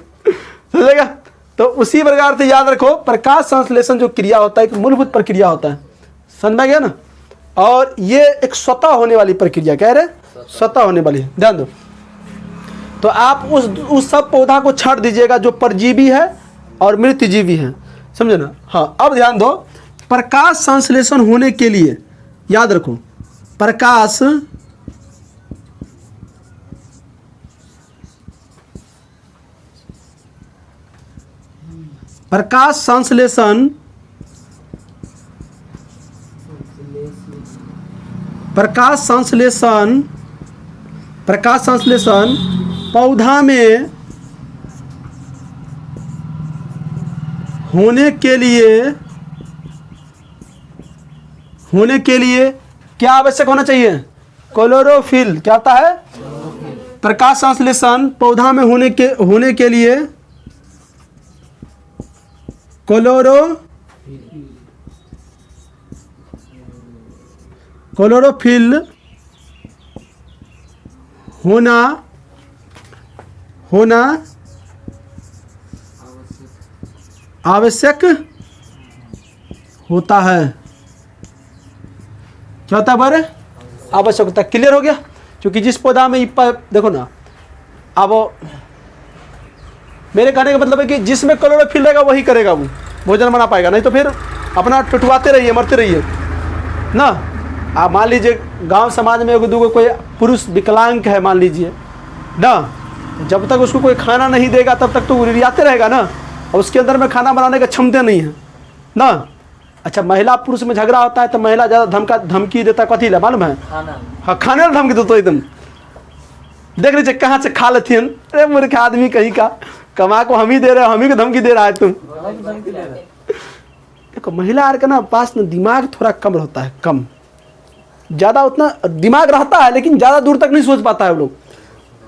समझेगा? तो उसी प्रकार से याद रखो, प्रकाश संश्लेषण जो क्रिया होता है एक मूलभूत प्रक्रिया होता है। समझ में गया ना? और ये एक स्वतः होने वाली प्रक्रिया, कह रहे स्वतः होने वाली है। ध्यान दो। तो आप उस सब पौधा को छाट दीजिएगा जो परजीवी है और मृतजीवी है। समझे ना? हाँ, अब ध्यान दो। प्रकाश संश्लेषण होने के लिए याद रखो, प्रकाश प्रकाश संश्लेषण पौधा में होने के लिए क्या आवश्यक होना चाहिए? क्लोरोफिल। क्या होता है? प्रकाश संश्लेषण पौधा में होने के लिए क्लोरोफिल होना आवश्यक होता है। क्या होता है बारे? आवश्यक होता है। क्लियर हो गया? क्योंकि जिस पौधा में देखो ना, अब मेरे कहने का मतलब है कि जिसमें क्लोरोफिल रहेगा वही करेगा, वो भोजन बना पाएगा, नहीं तो फिर अपना टुटवाते रहिए, मरते रहिए ना। आप मान लीजिए गांव समाज में एगो दूगो कोई पुरुष विकलांग है मान लीजिए ना, जब तक उसको कोई खाना नहीं देगा तब तक तो वो रियाते रहेगा ना, और उसके अंदर में खाना बनाने का क्षमता नहीं है ना। अच्छा, महिला पुरुष में झगड़ा होता है तो महिला ज़्यादा धमकी देता है, कथी ला मालूम है? हाँ, खाने वाला धमकी देता तो एकदम देख लीजिए कहाँ से खा लेती। अरे मूर्ख आदमी कहीं का, कमा को हम ही दे रहे हो, हम ही को धमकी दे रहा है तुम। देखो महिला आर का ना पास ना दिमाग थोड़ा कम रहता है, कम ज़्यादा उतना दिमाग रहता है लेकिन ज़्यादा दूर तक नहीं सोच पाता है। वो लोग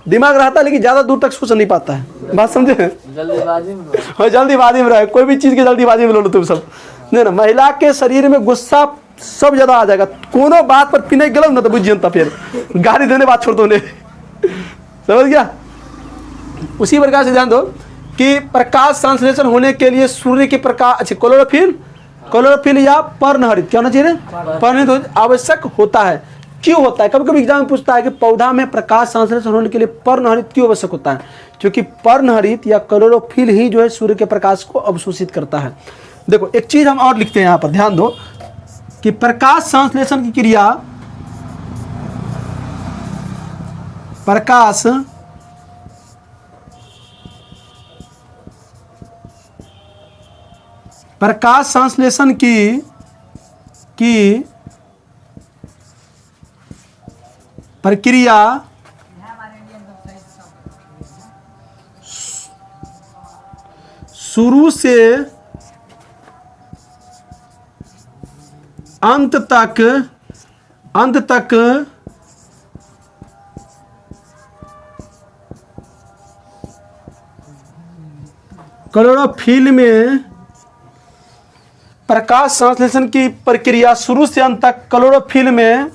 दिमाग रहता है लेकिन ज़्यादा दूर तक सोच नहीं पाता है। बात समझे? जल्दीबाजी में रहे, कोई भी चीज़ की जल्दीबाजी में लो तुम सब। नहीं ना, महिला के शरीर में गुस्सा सब ज़्यादा आ जाएगा। कोनो बात पर पीने गलत ना तो बुझ जनता फिर गाली देने बात छोड़ दो उन्हें। समझ गया? उसी प्रकार से ध्यान दो कि प्रकाश संश्लेषण होने के लिए सूर्य के प्रकाश, अच्छा क्लोरोफिल या पर्णहरित क्या होना चाहिए? पर्णहरित आवश्यक होता है। क्यों होता है? कभी कभी एग्जाम में पूछता है कि पौधा में प्रकाश संश्लेषण होने के लिए पर्णहरित क्यों आवश्यक होता है? क्योंकि पर्णहरित या क्लोरोफिल ही जो है सूर्य के प्रकाश को अवशोषित करता है। देखो एक चीज हम और लिखते हैं यहाँ पर, ध्यान दो कि प्रकाश संश्लेषण की क्रिया, प्रकाश संश्लेषण की प्रक्रिया शुरू से अंत तक क्लोरोफिल में प्रकाश संश्लेषण की प्रक्रिया शुरू से अंत तक क्लोरोफिल में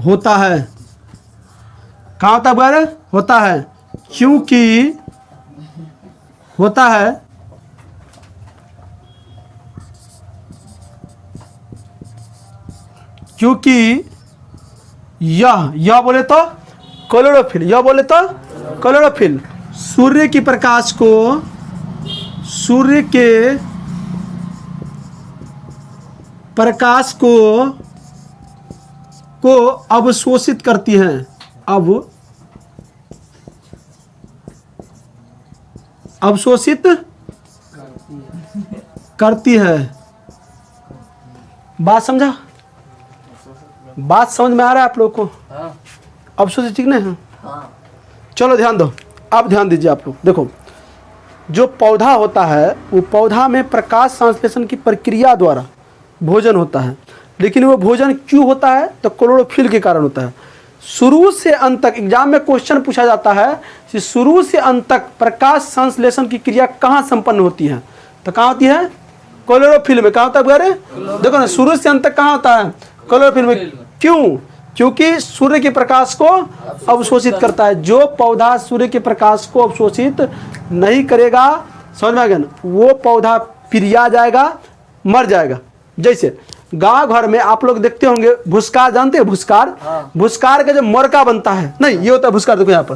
होता है। कहाँ होता है? होता है। क्योंकि होता है क्योंकि यह बोले तो क्लोरोफिल, यह बोले तो क्लोरोफिल सूर्य के प्रकाश को, सूर्य के प्रकाश को अवशोषित करती हैं। अवशोषित करती है। बात समझा? बात समझ में आ रहा है आप लोग को? अवशोषित, ठीक नहीं है? चलो ध्यान दो, अब ध्यान दीजिए आप लोग। देखो जो पौधा होता है वो पौधा में प्रकाश संश्लेषण की प्रक्रिया द्वारा भोजन होता है, लेकिन वो भोजन क्यों होता है? तो क्लोरोफिल के कारण होता है। शुरू से अंत तक एग्जाम में क्वेश्चन पूछा जाता है कि शुरू से अंत तक प्रकाश संश्लेषण की क्रिया कहाँ संपन्न होती है? तो कहाँ होती है? क्लोरोफिल में। कहाँ होता है? अरे देखो ना, शुरू से अंत तक कहाँ होता है? क्लोरोफिल में। क्यों? क्योंकि सूर्य के प्रकाश को अवशोषित करता है। जो पौधा सूर्य के प्रकाश को अवशोषित नहीं करेगा, समझ में आ गया ना, वो पौधा पिरिया जाएगा, मर जाएगा। जैसे गांव घर में आप लोग देखते होंगे भुस्कार, जानते हैं भुस्कार? भुस्कार का जो मोरका बनता है, नहीं ये होता है भुस्कार, देखो यहाँ पर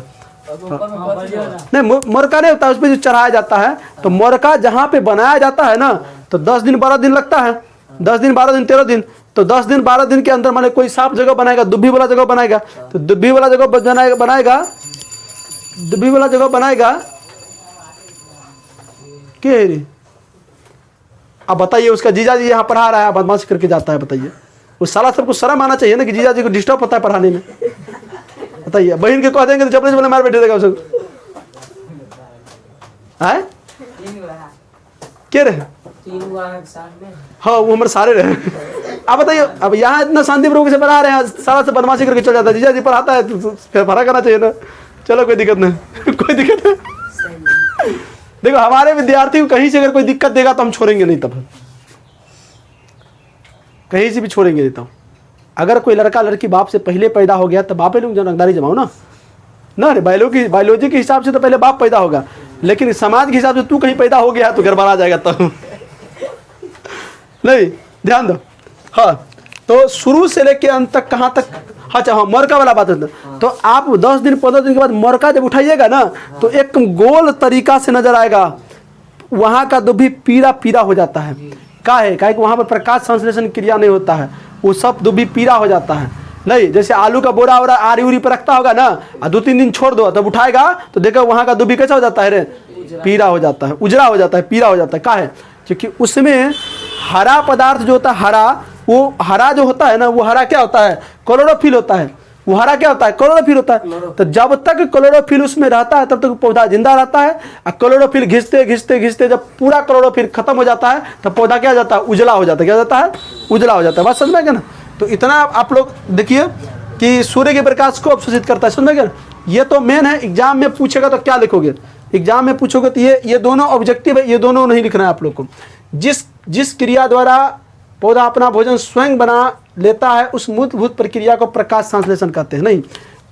नहीं मोरका नहीं होता, उस पर जो चढ़ाया जाता है, तो मोरका जहाँ पे बनाया जाता है ना, तो 10 दिन 12 दिन लगता है। 10 दिन 12 दिन 13 दिन, तो 10 दिन 12 दिन के अंदर माने कोई साफ जगह बनाएगा, दुब्बी वाला जगह बनाएगा, तो दुब्बी वाला जगह बनाएगा, दुब्बी वाला जगह बनाएगा, के रे? अब बताइए, उसका जीजा जी यहाँ पढ़ा रहा है, बदमाशी करके जाता है, बताइए उस साला सबको शर्म आना चाहिए ना कि जीजा जी को डिस्टर्ब होता है पढ़ाने में। बताइए, बहन के कह देंगे तो जबरदस्ती बोले मार बैठे देगा उसको। है के रहे? हाँ वो हमारे सारे रहे। अब बताइए, अब यहाँ इतना शांतिपूर्वक से पढ़ा रहे हैं, सारा से बदमाशी करके चल जाता है। जीजा जी पढ़ाता है तो फिर भरा करना चाहिए ना। चलो कोई दिक्कत नहीं, कोई दिक्कत नहीं। देखो हमारे विद्यार्थी को कहीं से अगर कोई दिक्कत देगा तो हम छोड़ेंगे नहीं, तब कहीं से भी छोड़ेंगे नहीं। तब अगर कोई लड़का लड़की बाप से पहले पैदा हो गया तो बाप ही लोग रंगदारी जमाओ ना। अरे बायोलॉजी के हिसाब से तो पहले बाप पैदा होगा, लेकिन समाज के हिसाब से तू कहीं पैदा हो गया तो गड़बड़ा जाएगा तब। नहीं, ध्यान दो। हाँ, तो शुरू से लेके अंत तक कहाँ तक? अच्छा हाँ, मरका वाला बात है। तो आप 10 दिन 15 दिन के बाद मरका जब उठाइएगा ना तो एक गोल तरीका से नजर आएगा, वहाँ का दुभी पीला पीला हो जाता है। क्या है? कि वहाँ पर प्रकाश संश्लेषण क्रिया नहीं होता है, वो सब दुभी पीला हो जाता है। नहीं, जैसे आलू का बोरा वोरा आरी उरी पर रखता होगा ना, 2-3 दिन छोड़ दो तब उठाएगा तो देखो वहाँ का दुभी कैसा हो जाता है रे? पीला हो जाता है, उजरा हो जाता है, पीला हो जाता है। क्या है? क्योंकि उसमें हरा पदार्थ जो होता है, हरा, वो हरा जो होता है ना, वो हरा क्या होता है? क्लोरोफिल होता है। वो हरा क्या होता है? क्लोरोफिल होता है। तो जब तक क्लोरोफिल उसमें रहता है तब तक पौधा जिंदा रहता है। और क्लोरोफिल घिसते घिसते घिसते जब पूरा क्लोरोफिल खत्म हो जाता है तब पौधा क्या हो जाता है? उजला हो जाता है। क्या हो जाता है? उजला हो जाता है। बात समझ में गया ना? तो इतना आप लोग देखिए कि सूर्य के प्रकाश को अवशोषित करता है। समझ में गया? ये तो मेन है। एग्जाम में पूछेगा तो क्या लिखोगे? एग्जाम में पूछोगे तो ये दोनों ऑब्जेक्टिव है, ये दोनों नहीं लिखना है आप लोग को। जिस क्रिया द्वारा पौधा अपना भोजन स्वयं बना लेता है उस मूलभूत प्रक्रिया को प्रकाश संश्लेषण कहते हैं। नहीं,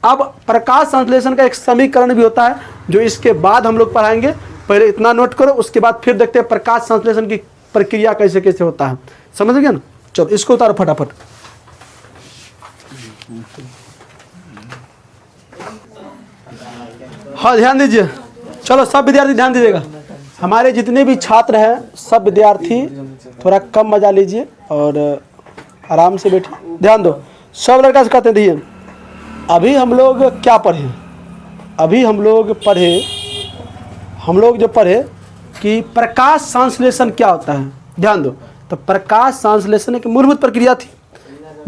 अब प्रकाश संश्लेषण का एक समीकरण भी होता है जो इसके बाद हम लोग पढ़ाएंगे। पहले इतना नोट करो, उसके बाद फिर देखते हैं प्रकाश संश्लेषण की प्रक्रिया कैसे कैसे होता है। समझ गए ना? चलो इसको उतारो फटाफट। हाँ ध्यान दीजिए, चलो सब विद्यार्थी ध्यान दीजिएगा। हमारे जितने भी छात्र हैं सब विद्यार्थी थोड़ा कम मजा लीजिए और आराम से बैठिए। ध्यान दो, सब लड़का से कहते दिए। अभी हम लोग क्या पढ़े? अभी हम लोग जो पढ़े कि प्रकाश संश्लेषण क्या होता है। ध्यान दो, तो प्रकाश संश्लेषण एक मूलभूत प्रक्रिया थी।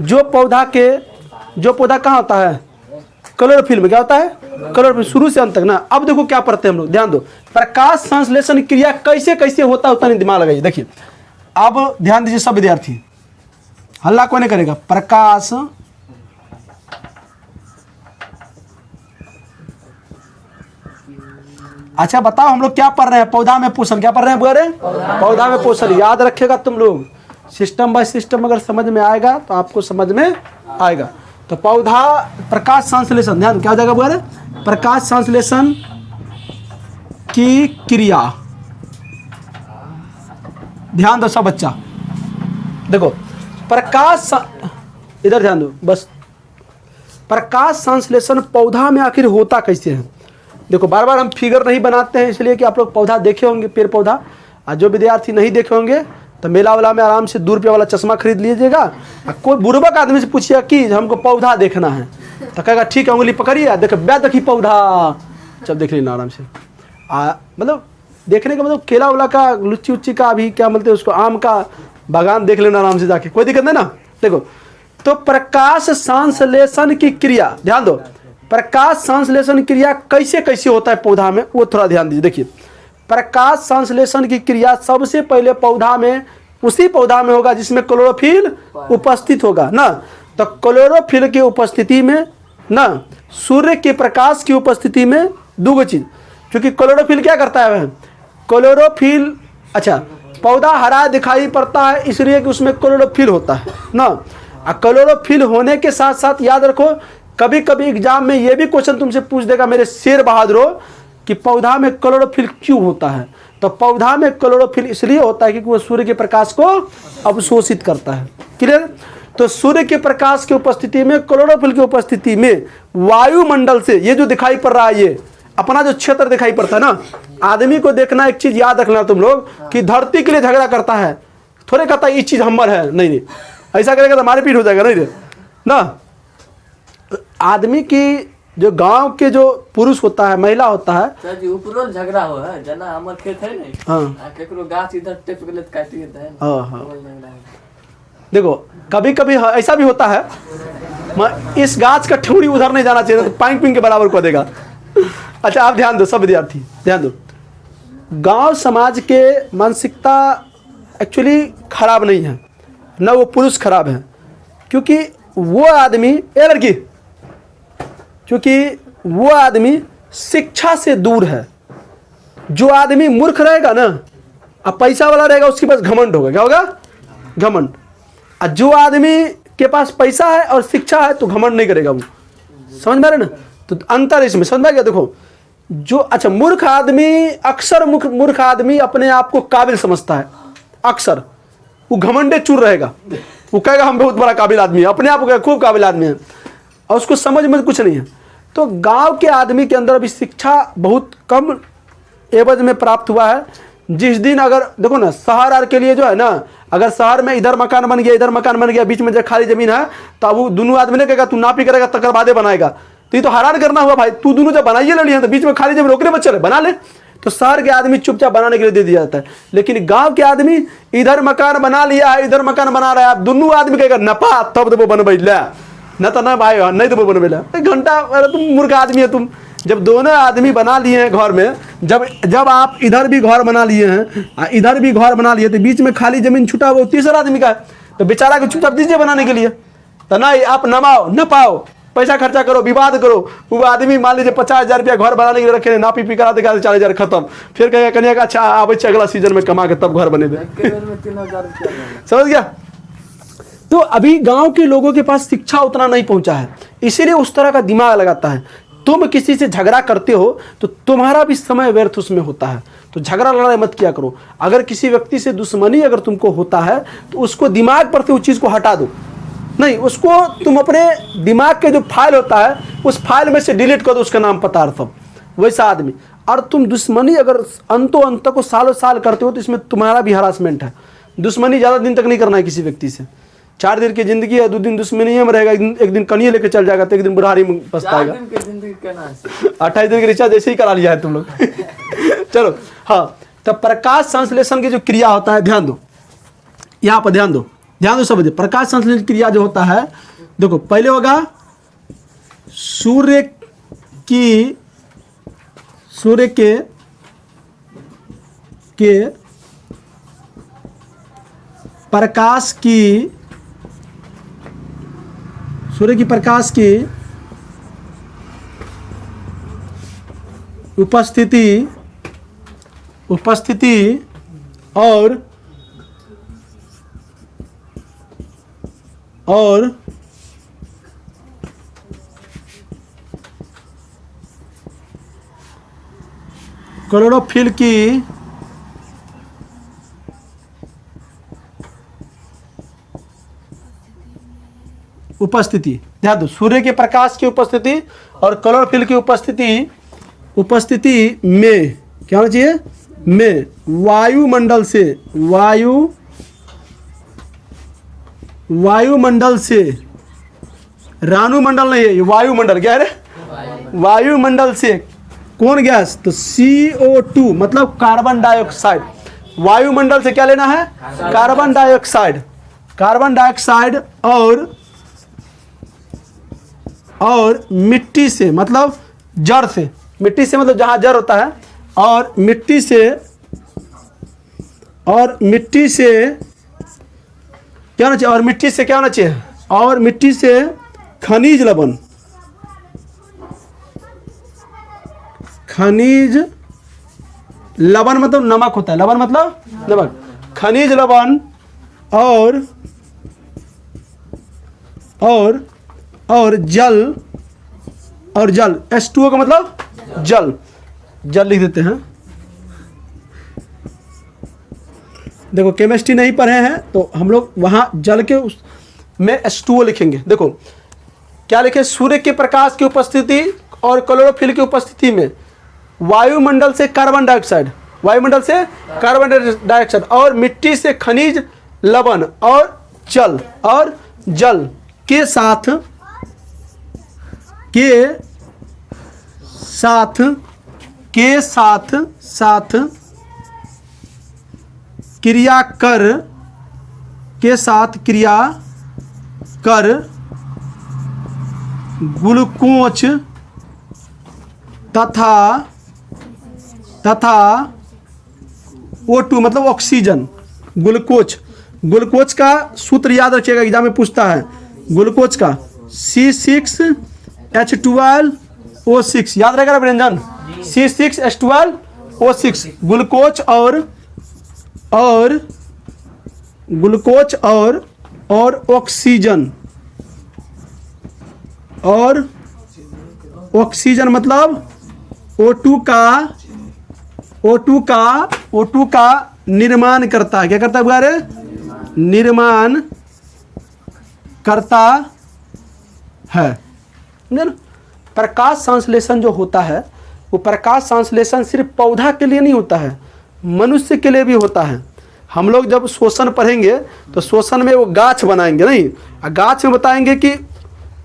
जो पौधा कहाँ होता है? क्लोरोफिल में। क्या होता है? क्लोरोफिल, शुरू से अंत तक ना। अब देखो क्या पढ़ते हैं हम लोग, ध्यान दो। प्रकाश संश्लेषण क्रिया कैसे कैसे होता है उतना नहीं दिमाग लगाइए। देखिए अब ध्यान दीजिए सब विद्यार्थी, हल्ला कौन करेगा? प्रकाश अच्छा बताओ हम लोग क्या पढ़ रहे हैं? पौधा में पोषण। क्या पढ़ रहे हैं बुआरे? पौधा में पोषण। याद रखेगा तुम लोग, सिस्टम बाय सिस्टम अगर समझ में आएगा तो आपको समझ में आएगा। तो पौधा प्रकाश संश्लेषण, ध्यान क्या हो जाएगा बुआरे? प्रकाश संश्लेषण की क्रिया। ध्यान दो सब बच्चा, देखो प्रकाश, इधर ध्यान दो बस। प्रकाश संश्लेषण पौधा में आखिर होता कैसे है? देखो बार बार हम फिगर नहीं बनाते हैं इसलिए कि आप लोग पौधा देखे होंगे, पेड़ पौधा। और जो विद्यार्थी नहीं देखे होंगे तो मेला वाला में आराम से 2 रुपये वाला चश्मा खरीद लीजिएगा। कोई बुर्बक आदमी से पूछिएगा कि हमको पौधा देखना है तो कहेगा ठीक है, उंगली पकड़िए, देखो देखिए पौधा, जब देख लेना आराम से। मतलब देखने का मतलब केला वाला का, लुच्ची उच्ची का, अभी क्या बोलते हैं उसको, आम का बागान देख लेना आराम से जाके, कोई दिक्कत नहीं ना। देखो तो प्रकाश संश्लेषण की क्रिया, ध्यान दो, प्रकाश संश्लेषण क्रिया कैसे कैसे होता है पौधा में वो थोड़ा ध्यान दीजिए। देखिए प्रकाश संश्लेषण की क्रिया सबसे पहले पौधा में, उसी पौधा में होगा जिसमें क्लोरोफिल उपस्थित होगा ना। तो क्लोरोफिल की उपस्थिति में ना, सूर्य के प्रकाश की उपस्थिति में दो चीज, क्योंकि क्लोरोफिल क्या करता है? क्लोरोफिल, अच्छा पौधा हरा दिखाई पड़ता है इसलिए कि उसमें क्लोरोफिल होता है ना। क्लोरोफिल होने के साथ साथ याद रखो, कभी कभी एग्जाम में ये भी क्वेश्चन तुमसे पूछ देगा मेरे शेर बहादुरो कि पौधा में क्लोरोफिल क्यों होता है। तो पौधा में क्लोरोफिल इसलिए होता है क्योंकि वो सूर्य के प्रकाश को अवशोषित करता है। क्लियर? तो सूर्य के प्रकाश की उपस्थिति में, क्लोरोफिल की उपस्थिति में वायुमंडल से ये जो दिखाई पड़ रहा है, ये अपना जो क्षेत्र दिखाई पड़ता है ना, आदमी को देखना एक चीज याद रखना तुम लोग कि धरती के लिए झगड़ा करता है, थोड़े कहता है ये चीज हमर है, नहीं ऐसा करेगा तो हमारे पीठ हो जाएगा, नहीं ना। आदमी की जो गांव के जो पुरुष होता है, महिला होता है, सर जी उपरोल झगड़ा हो है जना हमर खेत है नहीं। हाँ केकरो गाछ इधर टेप गेले त काट देता है। हाँ देखो कभी कभी ऐसा भी होता है, इस गाछ का ठुड़ी उधर नहीं जाना चाहिए तो पाइपिंग के बराबर को देगा। अच्छा आप ध्यान दो, सब विद्यार्थी ध्यान दो, गांव समाज के मानसिकता एक्चुअली खराब नहीं है, न वो पुरुष खराब है, क्योंकि वो आदमी, ए लड़की, क्योंकि वो आदमी शिक्षा से दूर है। जो आदमी मूर्ख रहेगा ना, अब पैसा वाला रहेगा, उसके पास घमंड होगा। क्या होगा? घमंड। और जो आदमी के पास पैसा है और शिक्षा है तो घमंड नहीं करेगा वो। समझ में आ रहा है ना? तो अंतर इसमें समझ में आ गया? देखो जो अच्छा मूर्ख आदमी, अक्सर मूर्ख आदमी अपने आप को काबिल समझता है, अक्सर वो घमंडे चूर रहेगा, वो कहेगा हम बहुत बड़ा काबिल आदमी है, अपने आप को खूब काबिल आदमी है, और उसको समझ में कुछ नहीं है। तो गांव के आदमी के अंदर अभी शिक्षा बहुत कम एवज में प्राप्त हुआ है। जिस दिन अगर देखो ना, शहर आर के लिए जो है ना, अगर शहर में इधर मकान बन गया, इधर मकान बन गया, बीच में जो खाली जमीन है, तो वो दोनों आदमी ने कहेगा तू नापी करेगा तकर बादे बनाएगा, तो ये तो हैरान करना हुआ भाई, तू दोनों जब बनाइए ले लिया तो बीच में खाली जमीन रोकने में चले बना ले। तो शहर के आदमी चुपचाप बनाने के लिए दे दिया जाता है, लेकिन गांव के आदमी इधर मकान बना लिया है, इधर मकान बना रहा है, दोनों आदमी कहेगा नपा तब तो बनबे न तो ना भाई नहीं तो बनबे ला एक घंटा। अरे तुम मूर्ख आदमी है तुम। जब दोनों आदमी बना लिए हैं घर में, जब आप इधर भी घर बना लिए हैं, इधर भी घर बना लिए, तो बीच में खाली जमीन छूटा वो तीसरा आदमी का है, तो बेचारा को चुपचाप दीजिए बनाने के लिए। तो नहीं आप नमाओ न पाओ, पैसा खर्चा करो, विवाद करो। वो आदमी मान लीजिए 50,000 रुपया घर बनाने के लिए रखे, नापी पी करा देगा 4,000 खत्म। फिर कहेगा कन्या अच्छा आवे अगला सीजन में कमा के तब घर बने दे। समझ गया? तो अभी गांव के लोगों के पास शिक्षा उतना नहीं पहुंचा है, इसीलिए उस तरह का दिमाग लगाता है। तुम किसी से झगड़ा करते हो तो तुम्हारा भी समय व्यर्थ उसमें होता है, तो झगड़ा लड़ाई मत किया करो। अगर किसी व्यक्ति से दुश्मनी अगर तुमको होता है तो उसको दिमाग पर से उस चीज़ को हटा दो, नहीं उसको तुम अपने दिमाग के जो फाइल होता है उस फाइल में से डिलीट कर दो, उसका नाम पता सब वैसा आदमी। और तुम दुश्मनी अगर अंतों अंत को सालों साल करते हो तो इसमें तुम्हारा भी हरासमेंट है। दुश्मनी ज़्यादा दिन तक नहीं करना है किसी व्यक्ति से। 4 दिन की जिंदगी है, 2 दिन दुश्मनी में रहेगा, एक दिन कनिए लेके चल जाएगा, तो एक दिन बुढ़ारी में पछताएगा। 28 दिन की रिचार्ज ऐसे ही करा लिया है तुम लोग। चलो हाँ, तब प्रकाश संश्लेषण की जो क्रिया होता है, ध्यान दो यहाँ पर, ध्यान दो समझिए। प्रकाश संश्लेषण क्रिया जो होता है, देखो पहले होगा सूर्य के प्रकाश की उपस्थिति और क्लोरोफिल की उपस्थिति, ध्यान दो, सूर्य के प्रकाश की उपस्थिति और क्लोरोफिल की उपस्थिति में क्या होना चाहिए? में वायुमंडल से रानुमंडल नहीं है, ये वायुमंडल। क्या है रे? वायुमंडल से कौन गैस? तो CO2 मतलब कार्बन डाइऑक्साइड। वायुमंडल से क्या लेना है? कार्बन डाइऑक्साइड और मिट्टी से मतलब जड़ से, मिट्टी से मतलब जहाँ जड़ होता है, और मिट्टी से क्या होना चाहिए? और मिट्टी से क्या होना चाहिए? और मिट्टी से खनिज लवण मतलब नमक होता है, लवण मतलब नमक, खनिज लवण और जल H2O का मतलब जल लिख देते हैं। देखो केमिस्ट्री नहीं पढ़े हैं तो हम लोग वहाँ जल के उस में H2O लिखेंगे। देखो क्या लिखे? सूर्य के प्रकाश की उपस्थिति और क्लोरोफिल की उपस्थिति में वायुमंडल से कार्बन डाइऑक्साइड और मिट्टी से खनिज लवण और जल के साथ क्रिया कर ग्लूकोज तथा O2 मतलब ऑक्सीजन। ग्लूकोज का सूत्र याद रखिएगा, एग्जाम में पूछता है। ग्लूकोज का C6H12O6 याद रहेगा ना व्यंजन, C6H12O6। ग्लूकोज और ऑक्सीजन मतलब O2 का निर्माण करता है। क्या करता है बुआरे? निर्माण करता है। प्रकाश संश्लेषण जो होता है वो प्रकाश संश्लेषण सिर्फ पौधा के लिए नहीं होता है, मनुष्य के लिए भी होता है। हम लोग जब श्वसन पढ़ेंगे तो श्वसन में वो गाछ बनाएंगे नहीं, गाछ में बताएंगे कि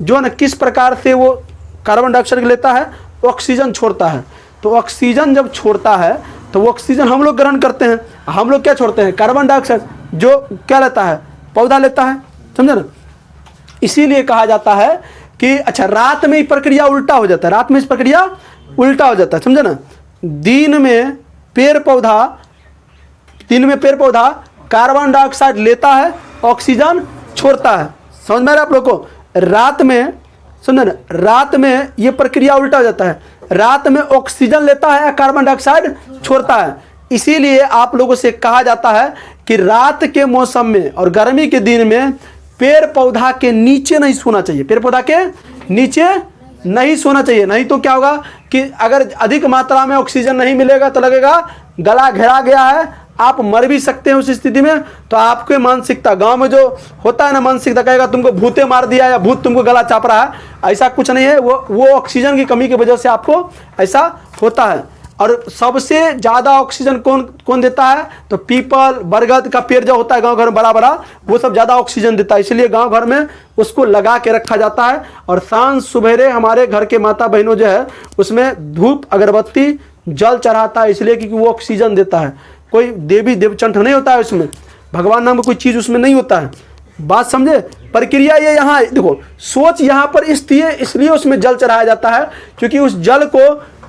जो न किस प्रकार से वो कार्बन डाइऑक्साइड लेता है, ऑक्सीजन छोड़ता है। तो ऑक्सीजन जब छोड़ता है तो वो ऑक्सीजन हम लोग ग्रहण करते हैं, हम लोग क्या छोड़ते हैं? Carbon dioxide. जो क्या लेता है? पौधा लेता है, समझे ना। इसीलिए कहा जाता है कि अच्छा रात में ही प्रक्रिया उल्टा हो जाता है, रात में इस प्रक्रिया उल्टा हो जाता है, समझे ना। दिन में पेड़ पौधा कार्बन डाइऑक्साइड लेता है, ऑक्सीजन छोड़ता है। समझ में आ रहा है आप लोग को? रात में समझे ना, रात में ये प्रक्रिया उल्टा हो जाता है, रात में ऑक्सीजन लेता है, कार्बन डाइऑक्साइड छोड़ता है। इसीलिए आप लोगों से कहा जाता है कि रात के मौसम में और गर्मी के दिन में पेड़ पौधा के नीचे नहीं सोना चाहिए, पेड़ पौधा के नीचे नहीं सोना चाहिए। नहीं तो क्या होगा कि अगर अधिक मात्रा में ऑक्सीजन नहीं मिलेगा तो लगेगा गला घेरा गया है, आप मर भी सकते हैं उस स्थिति में। तो आपके मानसिकता, गांव में जो होता है ना मानसिकता, कहेगा तुमको भूते मार दिया या भूत तुमको गला चाप रहा है, ऐसा कुछ नहीं है। वो ऑक्सीजन की कमी की वजह से आपको ऐसा होता है। और सबसे ज़्यादा ऑक्सीजन कौन देता है? तो पीपल, बरगद का पेड़ जो होता है गांव घर में बड़ा बड़ा, वो सब ज़्यादा ऑक्सीजन देता है। इसलिए गांव घर में उसको लगा के रखा जाता है। और सांझ सुबेरे हमारे घर के माता बहनों जो है उसमें धूप अगरबत्ती जल चढ़ाता है, इसलिए क्योंकि वो ऑक्सीजन देता है। कोई देवी देवचंठ नहीं होता है उसमें, भगवान नाम का कोई चीज़ उसमें नहीं होता है। बात समझे? प्रक्रिया ये यहाँ देखो, सोच यहाँ पर इसलिए उसमें जल चढ़ाया जाता है क्योंकि उस जल को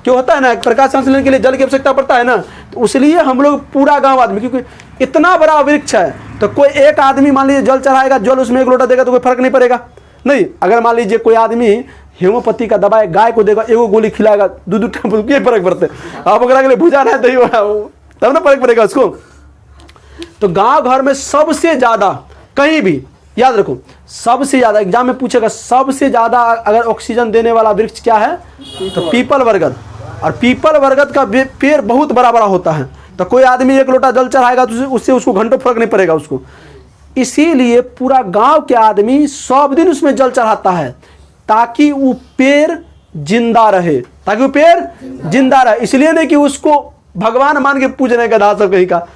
जो होता है ना, प्रकाश संश्लेषण के लिए जल की आवश्यकता पड़ता है ना, तो इसलिए हम लोग पूरा गांव आदमी, क्योंकि इतना बड़ा वृक्ष है तो कोई एक आदमी मान लीजिए जल चढ़ाएगा, जल उसमें एक लोटा देगा तो कोई फर्क नहीं पड़ेगा। नहीं, अगर मान लीजिए कोई आदमी हेमोपैथी का दवा गाय को देगा, एगो गोली खिलाएगा, दूध क्या फर्क पड़ते? आप अगर अगले भुजा रहे दही तब ना फर्क पड़ेगा उसको। तो गांव घर में सबसे ज्यादा, कहीं भी याद रखो, सबसे ज्यादा एग्जाम में पूछेगा, सबसे ज्यादा अगर ऑक्सीजन देने वाला वृक्ष क्या है तो पीपल बरगद। और पीपल बरगद का पेड़ बहुत बड़ा बड़ा होता है, तो कोई आदमी एक लोटा जल चढ़ाएगा तो उससे उसको घंटों फर्क नहीं पड़ेगा उसको। इसीलिए पूरा गांव के आदमी सब दिन उसमें जल चढ़ाता है ताकि वो पेड़ जिंदा रहे, ताकि वो पेड़ जिंदा रहे। इसलिए नहीं कि उसको भगवान मान के पूजने का दास सब कहीं का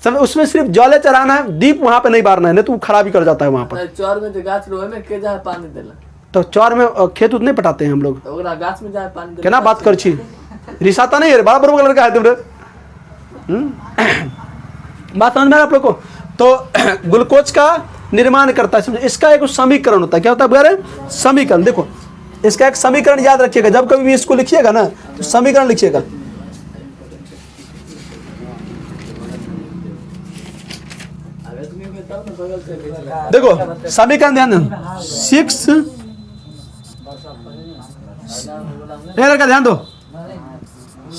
समय, उसमें सिर्फ जले चढ़ाना है, दीप वहां पे नहीं बारना है, नहीं तो वो खराबी कर जाता है वहां पर। चौर में जो गाछ रोए में के जाए पानी देला, तो चौर में खेत उतने पटाते हैं हम लोग, तो ओकरा गाछ में जाए पानी देला। केना बात कर छी, रिसाता नहीं है, बड़ा बड़ा लड़का है तुमरे। बात समझ में आप लोग को? तो ग्लूकोज का निर्माण करता है, इसका एक समीकरण होता है। क्या होता है बगैर? समीकरण। देखो इसका एक समीकरण याद रखिएगा, जब कभी भी इसको लिखिएगा ना तो समीकरण लिखिएगा। देखो समीकरण ध्यान दो, 6 का ध्यान दो,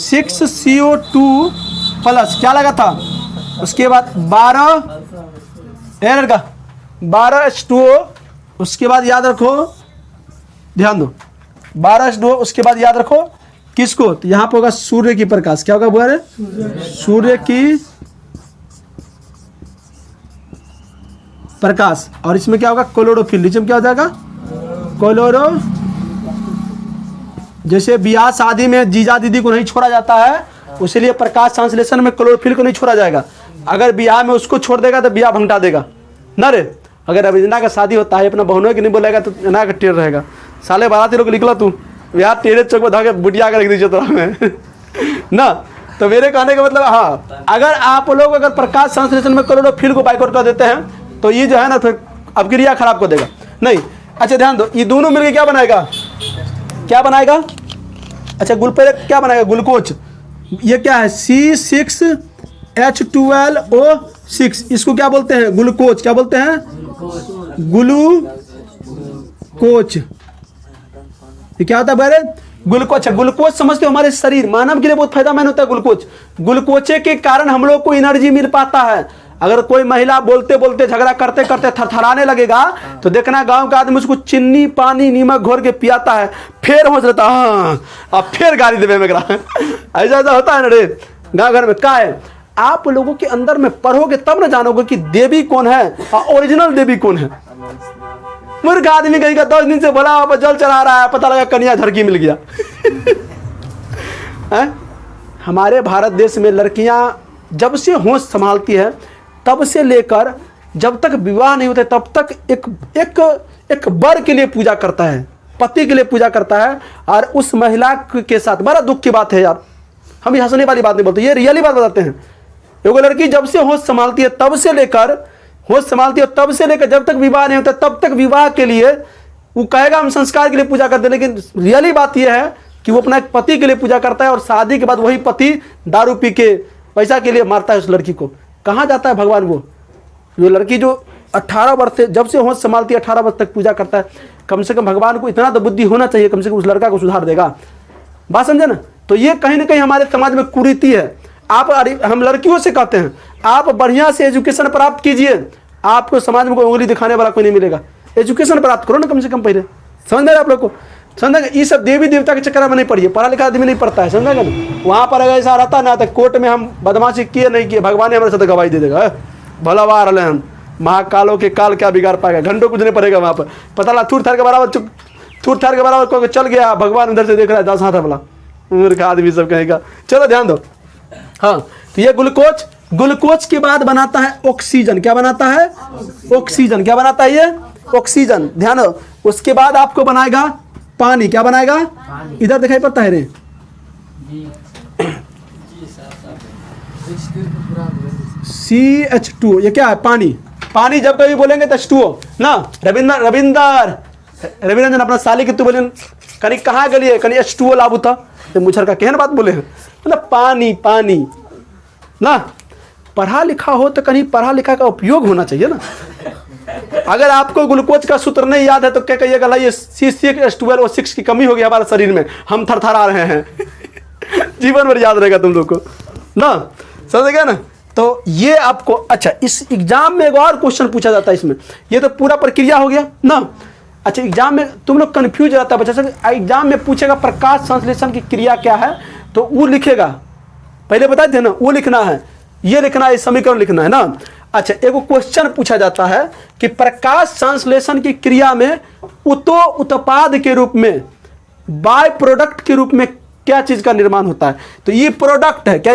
6CO2 प्लस क्या लगा था, उसके बाद 12 H2O, उसके बाद याद रखो, ध्यान दो 12 H2O, उसके बाद याद रखो किसको, तो यहाँ पे होगा सूर्य की प्रकाश। क्या होगा बुआरे? सूर्य की प्रकाश। और इसमें क्या होगा? क्लोरोफिल। इसमें क्या हो जाएगा? क्लोरो। जैसे ब्याह शादी में जीजा दीदी को नहीं छोड़ा जाता है, उसीलिए प्रकाश संश्लेषण में क्लोरोफिल को नहीं छोड़ा जाएगा। अगर ब्याह में उसको छोड़ देगा तो ब्याह भंगटा देगा ना रे। अगर अभी इना का शादी होता है, अपना बहनों की नहीं बोलेगा तो इना का टेर रहेगा, साले बाराती लोग निकला तू यहाँ टेढ़े चौक में धागे बुटिया कर रख दीजिए तो हमें ना। तो मेरे कहने का मतलब हाँ, अगर आप लोग अगर प्रकाश संश्लेषण में करोड़ों फील्ड को बाइकआउट कर देते हैं तो ये जो है ना फिर अब क्रिया खराब कर देगा नहीं। अच्छा ध्यान दो, ये दोनों मिलकर क्या बनाएगा, क्या बनाएगा? अच्छा पहले क्या बनाएगा? ग्लूकोज। ये क्या है? C6H12O6, इसको क्या बोलते हैं? ग्लूकोज। क्या बोलते हैं? ग्लूकोज। ये क्या होता है बहरे? ग्लूकोज। ग्लूकोज समझते हो, हमारे शरीर मानव के लिए बहुत फायदेमंद होता है ग्लूकोज। ग्लूकोज के कारण हम लोग को एनर्जी मिल पाता है। अगर कोई महिला बोलते बोलते झगड़ा करते करते थरथराने लगेगा तो देखना गांव का आदमी उसको चीनी पानी नीमक घोर के पियाता है, फिर हो जाता हाँ, अब फिर गाली देवे में ऐसा ऐसा होता है ना रे गाँव घर में। क्या है, आप लोगों के अंदर में पढ़ोगे तब ना जानोगे कि देवी कौन है और ओरिजिनल देवी कौन है। मूर्ख आदमी कहीं का 10 दिन से भला वहां पर जल चढ़ा रहा है, पता लगा कन्या झड़की मिल गया हमारे भारत देश में लड़कियां जब से होश संभालती है तब से लेकर जब तक विवाह नहीं होता तब तक एक वर के लिए पूजा करता है, पति के लिए पूजा करता है। और उस महिला के साथ बड़ा दुख की बात है यार, हम ये हंसने वाली बात नहीं बोलते, ये रियली बात बताते हैं। एगो लड़की जब से होश संभालती है तब से लेकर जब तक विवाह नहीं होता तब तक विवाह के लिए वो कहेगा हम संस्कार के लिए पूजा करते हैं, लेकिन रियली बात यह है कि वो अपना एक पति के लिए पूजा करता है और शादी के बाद वही पति दारू पी के पैसा के लिए मारता है उस लड़की को। कहाँ जाता है भगवान? वो लड़की जो 18 वर्ष से जब से होश संभालती है 18 वर्ष तक पूजा करता है, कम से कम भगवान को इतना तो बुद्धि होना चाहिए, कम से कम उस लड़का को सुधार देगा। बात समझे ना? तो ये कहीं ना कहीं हमारे समाज में कुरीति है। हम लड़कियों से कहते हैं आप बढ़िया से एजुकेशन प्राप्त कीजिए, आपको समाज में कोई उंगली दिखाने वाला कोई नहीं मिलेगा। एजुकेशन प्राप्त करो ना कम से कम पहले, समझ रहे आप लोग को? समझ ये सब देवी देवता के चक्कर में नहीं पड़िए, पढ़ा लिखा आदमी नहीं पढ़ता है, समझेगा ना? वहाँ पर अगर ऐसा रहता ना तो कोर्ट में हम बदमाशी किए नहीं किए भगवान ने हमारे साथ गवाही दे देगा। भला वाह रहे हम महाकालों के काल क्या बिगाड़ पाएगा, घंटों कुछ नहीं पड़ेगा वहाँ पर। पता लगा थूर थार के बराबर कोई चल गया, भगवान उधर से देख रहा है 10 हाथ वाला मूर्ख आदमी सब कहेगा। चलो ध्यान दो। हाँ तो ये ग्लूकोज के बाद बनाता है ऑक्सीजन। क्या बनाता है? ऑक्सीजन। क्या बनाता है ये? ऑक्सीजन। ध्यान दो। उसके बाद आपको बनाएगा पानी। क्या बनाएगा? इधर दिखाई पड़ता है रे? CH2। ये क्या है? पानी। पानी जब कभी बोलेंगे तो H2O ना। रविंद्रन अपना साली के तू बोले कहीं कहाँ गलिए कहीं H2O लाबू था तो मुझर का कहन बात बोले हैं, मतलब पानी ना। पढ़ा लिखा हो तो कहीं पढ़ा लिखा का उपयोग होना चाहिए ना। अगर आपको ग्लूकोज का सूत्र नहीं याद है तो क्या कहिएगा ये C6H12O6 की कमी हो गई हमारे शरीर में, हम थरथरा रहे हैं जीवन भर याद रहेगा तुम लोग को ना, समझ गया ना? तो ये आपको अच्छा इस एग्जाम में एक और क्वेश्चन पूछा जाता है इसमें, ये तो पूरा प्रक्रिया हो गया ना। अच्छा एग्जाम में तुम लोग कंफ्यूज रहता है बच्चा सब, एग्जाम में पूछेगा प्रकाश संश्लेषण की क्रिया क्या है तो वो लिखेगा, पहले बता थे ना, वो लिखना है, ये लिखना है, समीकरण लिखना है ना। अच्छा एक क्वेश्चन पूछा जाता है कि प्रकाश संश्लेषण की क्रिया में उत्पाद के रूप में, बाय प्रोडक्ट के रूप में क्या चीज का निर्माण होता है? तो ये प्रोडक्ट है। क्या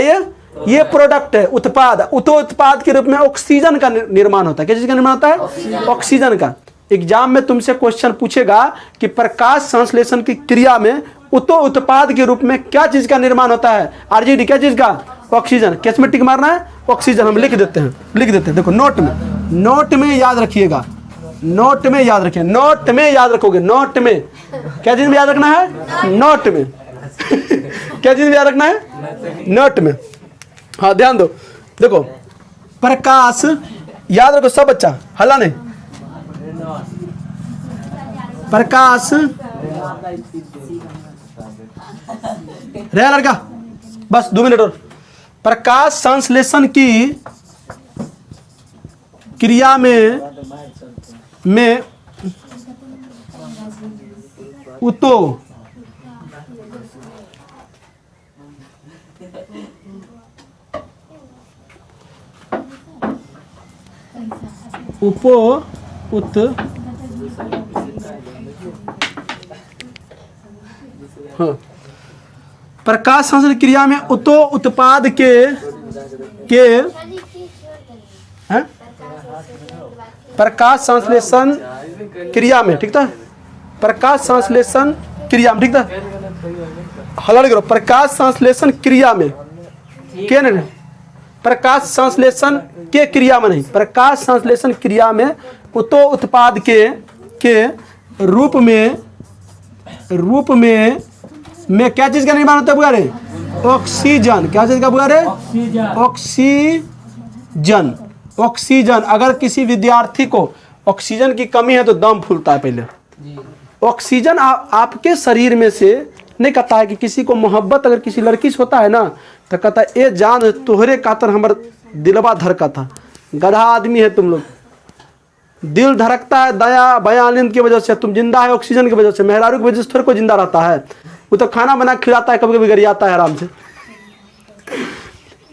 ये प्रोडक्ट है, उत्पाद। उत्पाद के रूप में ऑक्सीजन का निर्माण होता है। क्या चीज का निर्माण होता है? ऑक्सीजन का। एग्जाम में तुमसे क्वेश्चन पूछेगा कि प्रकाश संश्लेषण की क्रिया में उत्पाद के रूप में क्या चीज का निर्माण होता है? आरजीडी। क्या चीज का? ऑक्सीजन। किस में टिक मारना है? ऑक्सीजन। हम लिख देते हैं देखो नोट में याद रखिएगा, नोट में याद रखोगे। नोट में क्या चीज में याद रखना है? नोट में क्या चीज में याद रखना है? नोट में। हाँ ध्यान दो, देखो प्रकाश याद रखो सब बच्चा, हल्ला नहीं। प्रकाश रहा लड़का, बस 2 मिनट और। प्रकाश संश्लेषण की क्रिया में हाँ प्रकाश संश्लेषण क्रिया में उत्पाद के हैं? प्रकाश संश्लेषण क्रिया में, ठीक था, प्रकाश संश्लेषण क्रिया में, ठीक था, हल्ला नहीं करो, प्रकाश संश्लेषण क्रिया में के नहीं, प्रकाश संश्लेषण के क्रिया में नहीं, प्रकाश संश्लेषण क्रिया में उतो उत्पाद के रूप में क्या चीज का निर्माण होता है बुआ रे? ऑक्सीजन। क्या चीज का बुआ रे? ऑक्सीजन। अगर किसी विद्यार्थी को ऑक्सीजन की कमी है तो दम फूलता है पहले। ऑक्सीजन आपके शरीर में से नहीं, कहता है कि किसी को मोहब्बत अगर किसी लड़की से होता है ना तो कहता है ए जान तोहरे कातर हमर दिलवा धड़का था। गधा आदमी है तुम लोग, दिल धड़कता है दया बयान की वजह से, तुम जिंदा है ऑक्सीजन की वजह से। मेहरारू की वजह से थोड़े को जिंदा रहता है, वो तो खाना बना खिलाता है, कभी कभी गरियाता है आराम से।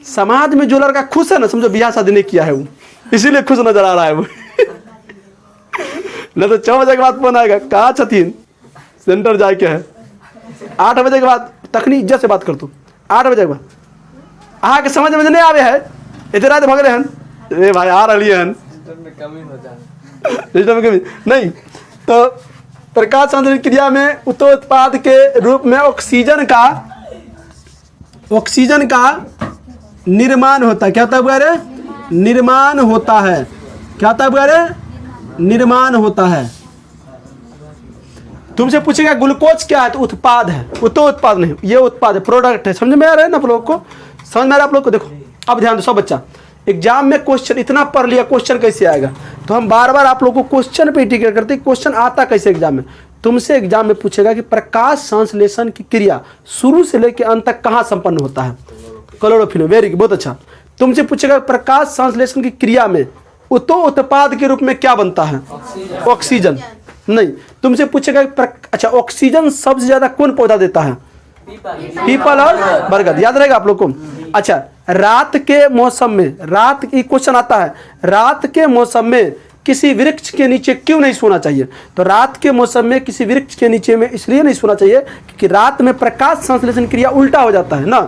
समाज में जो लड़का खुश है ना, समझो ब्याह शादी नहीं किया है वो, इसीलिए खुश नजर आ रहा है वो। नहीं तो 6 बजे के बाद फोन आएगा, कहाँ छतीन सेंटर जाके है, 8 बजे के बाद तखनी इज्जत से बात कर तू, 8 बजे के बाद अहाँ के समझ में नहीं आवे है, इतने रात भग रहे हैं, अरे भाई आ रही है नहीं। तो प्रकाश संश्लेषण क्रिया में उत्पाद के रूप में ऑक्सीजन का निर्माण होता है। क्या होता है बुआ रे? निर्माण होता है। क्या होता है बुआ रे? निर्माण होता है। तुमसे पूछेगा ग्लूकोज क्या है तो उत्पाद है, वो तो उत्पाद नहीं, ये उत्पाद है, प्रोडक्ट है। समझ में आ रहा है ना आप लोग को? समझ में आ रहा है आप लोग को? देखो अब ध्यान दो सब बच्चा, एग्जाम में क्वेश्चन इतना पढ़ लिया, क्वेश्चन कैसे आएगा? तो हम बार बार आप लोगों को क्वेश्चन पे टिकट करते, क्वेश्चन आता कैसे एग्जाम में। तुमसे एग्जाम में पूछेगा कि प्रकाश संश्लेषण की क्रिया शुरू से लेकर अंत तक कहाँ संपन्न होता है? क्लोरोफिल। वेरी गुड, बहुत अच्छा। तुमसे पूछेगा प्रकाश संश्लेषण की क्रिया में उतो उत्पाद के रूप में क्या बनता है? ऑक्सीजन। नहीं, तुमसे पूछेगा अच्छा ऑक्सीजन सबसे ज्यादा कौन पौधा देता है? पीपल और बरगद। याद रहेगा आप लोग को? अच्छा, रात के मौसम में, रात की क्वेश्चन आता है, रात के मौसम में किसी वृक्ष के नीचे क्यों नहीं सोना चाहिए? तो रात के मौसम में किसी वृक्ष के नीचे में इसलिए नहीं सोना चाहिए क्योंकि रात में प्रकाश संश्लेषण क्रिया उल्टा हो जाता है ना।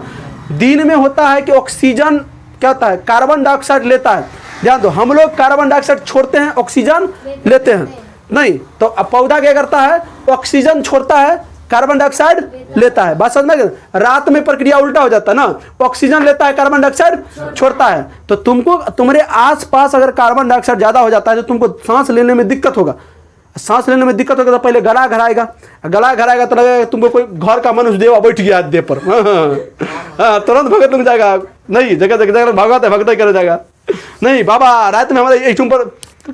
दिन में होता है कि ऑक्सीजन क्या होता है? कार्बन डाइऑक्साइड लेता है। ध्यान दो, हम लोग कार्बन डाइऑक्साइड छोड़ते हैं, ऑक्सीजन लेते हैं। नहीं तो पौधा क्या करता है? ऑक्सीजन छोड़ता है, कार्बन डाइऑक्साइड लेता है। बात समझ में? रात में प्रक्रिया उल्टा हो जाता है ना, ऑक्सीजन लेता है, कार्बन डाइऑक्साइड छोड़ता है। तो तुमको तुम्हारे आसपास अगर कार्बन डाइऑक्साइड ज्यादा हो जाता है तो तुमको सांस लेने में दिक्कत होगा। सांस लेने में दिक्कत होगा तो पहले गला घराएगा तो लगेगा तुमको कोई घर का मनुष्य देवा बैठ गया दे पर। हाँ, तुरंत भगत लग जाएगा। नहीं, जगह जगह भगत ही कर जाएगा। नहीं बाबा, रात में हमारे एक पर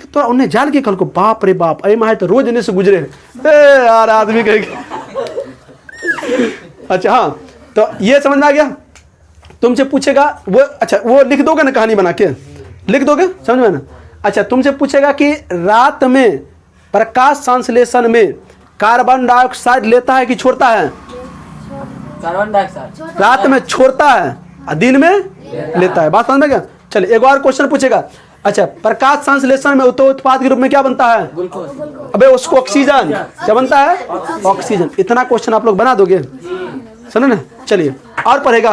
तो उन्हें जान के कल को बाप रे बाप अरे माँ तो रोज इन्हें से गुजरे यार आदमी कहेगी। अच्छा हाँ, तो ये समझ में आ गया? तुमसे पूछेगा वो, अच्छा वो लिख दोगे ना, कहानी बना के लिख दोगे, समझ में ना? अच्छा, तुमसे पूछेगा कि रात में प्रकाश संश्लेषण में कार्बन डाइऑक्साइड लेता है कि छोड़ता है? कार्बन डाइऑक्साइड रात में छोड़ता है और दिन में लेता है। बात समझ में गया? चलिए एक और क्वेश्चन पूछेगा। अच्छा, प्रकाश संश्लेषण में उत्पाद के रूप में क्या बनता है? ग्लूकोज। अबे उसको ऑक्सीजन क्या बनता है? ऑक्सीजन। इतना क्वेश्चन आप लोग बना दोगे, सुनो ना? चलिए और पढ़ेगा।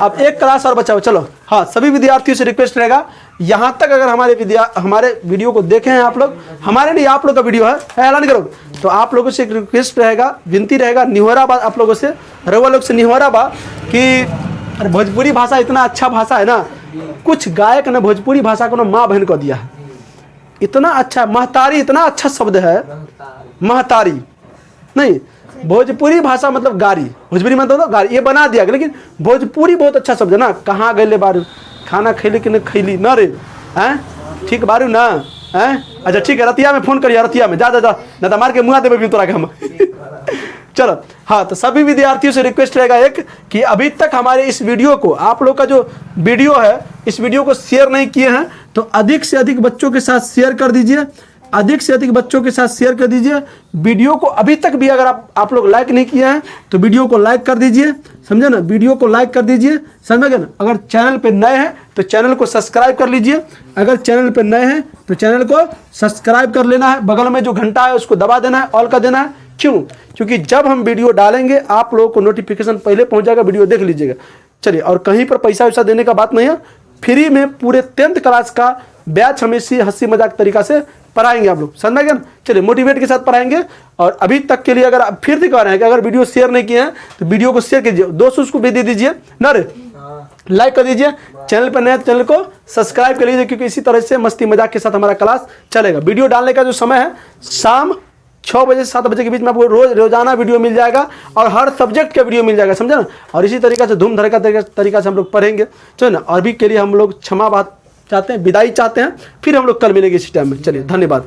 अब एक क्लास और बचाओ, चलो। हाँ, सभी विद्यार्थियों से रिक्वेस्ट रहेगा, यहाँ तक अगर हमारे वीडियो को देखे हैं आप लोग, हमारे लिए आप लोग का वीडियो है, ऐलान करो, तो आप लोगों से एक रिक्वेस्ट रहेगा, विनती रहेगा, निहोरा बा आप लोगों से, रवा लोग से निहोरा बा कि भोजपुरी भाषा इतना अच्छा भाषा है ना, कुछ गायक ने भोजपुरी भाषा को ना माँ बहन को दिया है। इतना अच्छा, महतारी इतना अच्छा शब्द है, महतारी नहीं, भोजपुरी भाषा मतलब गारी, भोजपुरी मतलब गारी, ये बना दिया। लेकिन भोजपुरी बहुत अच्छा शब्द है ना। कहाँ गए बारू, खाना खैली कि नहीं खैली ना रे, हैं ठीक बारू ना, हैं अच्छा ठीक है, रतिया में फोन करिए, रतिया में जा जा जा ना तो मार के मुँह देवे भी तोरा के हम। चलो हाँ, तो सभी विद्यार्थियों से रिक्वेस्ट रहेगा एक कि अभी तक हमारे इस वीडियो को, आप लोग का जो वीडियो है, इस वीडियो को शेयर नहीं किए हैं तो अधिक से अधिक बच्चों के साथ शेयर कर दीजिए, अधिक से अधिक बच्चों के साथ शेयर कर दीजिए। वीडियो को अभी तक भी अगर आप लोग लाइक नहीं किए हैं तो वीडियो को लाइक कर दीजिए, समझे ना? वीडियो को लाइक कर दीजिए, समझे ना? अगर चैनल पे नए हैं तो चैनल को सब्सक्राइब कर लीजिए, अगर चैनल पे नए हैं तो चैनल को सब्सक्राइब कर लेना है, बगल में जो घंटा है उसको दबा देना है, ऑल कर देना है। क्यों? क्योंकि जब हम वीडियो डालेंगे आप लोगों को नोटिफिकेशन पहले पहुंच जाएगा, वीडियो देख लीजिएगा। चलिए, और कहीं पर पैसा वैसा देने का बात नहीं है, फ्री में पूरे 10th क्लास का बैच हम इसी हंसी मजाक तरीका से पढ़ाएंगे आप लोग, समझ में गया ना। चलिए मोटिवेट के साथ पढ़ाएंगे। और अभी तक के लिए अगर आप फिर से कह रहे हैं कि अगर वीडियो शेयर नहीं किए हैं तो वीडियो को शेयर कीजिए, दोस्तों उसको भी दे दीजिए ना रे, लाइक कर दीजिए, चैनल पर नए चैनल को सब्सक्राइब कर लीजिए, क्योंकि इसी तरह से मस्ती मजाक के साथ हमारा क्लास चलेगा। वीडियो डालने का जो समय है शाम 6 बजे से 7 बजे के बीच में आपको रोजाना वीडियो मिल जाएगा और हर सब्जेक्ट का वीडियो मिल जाएगा, समझे ना। और इसी तरीके से धूम धड़का तरीका से हम लोग पढ़ेंगे, चलो ना। और अभी के लिए हम लोग क्षमा बात चाहते हैं, विदाई चाहते हैं, फिर हम लोग कल मिलेंगे इसी टाइम में। चलिए धन्यवाद।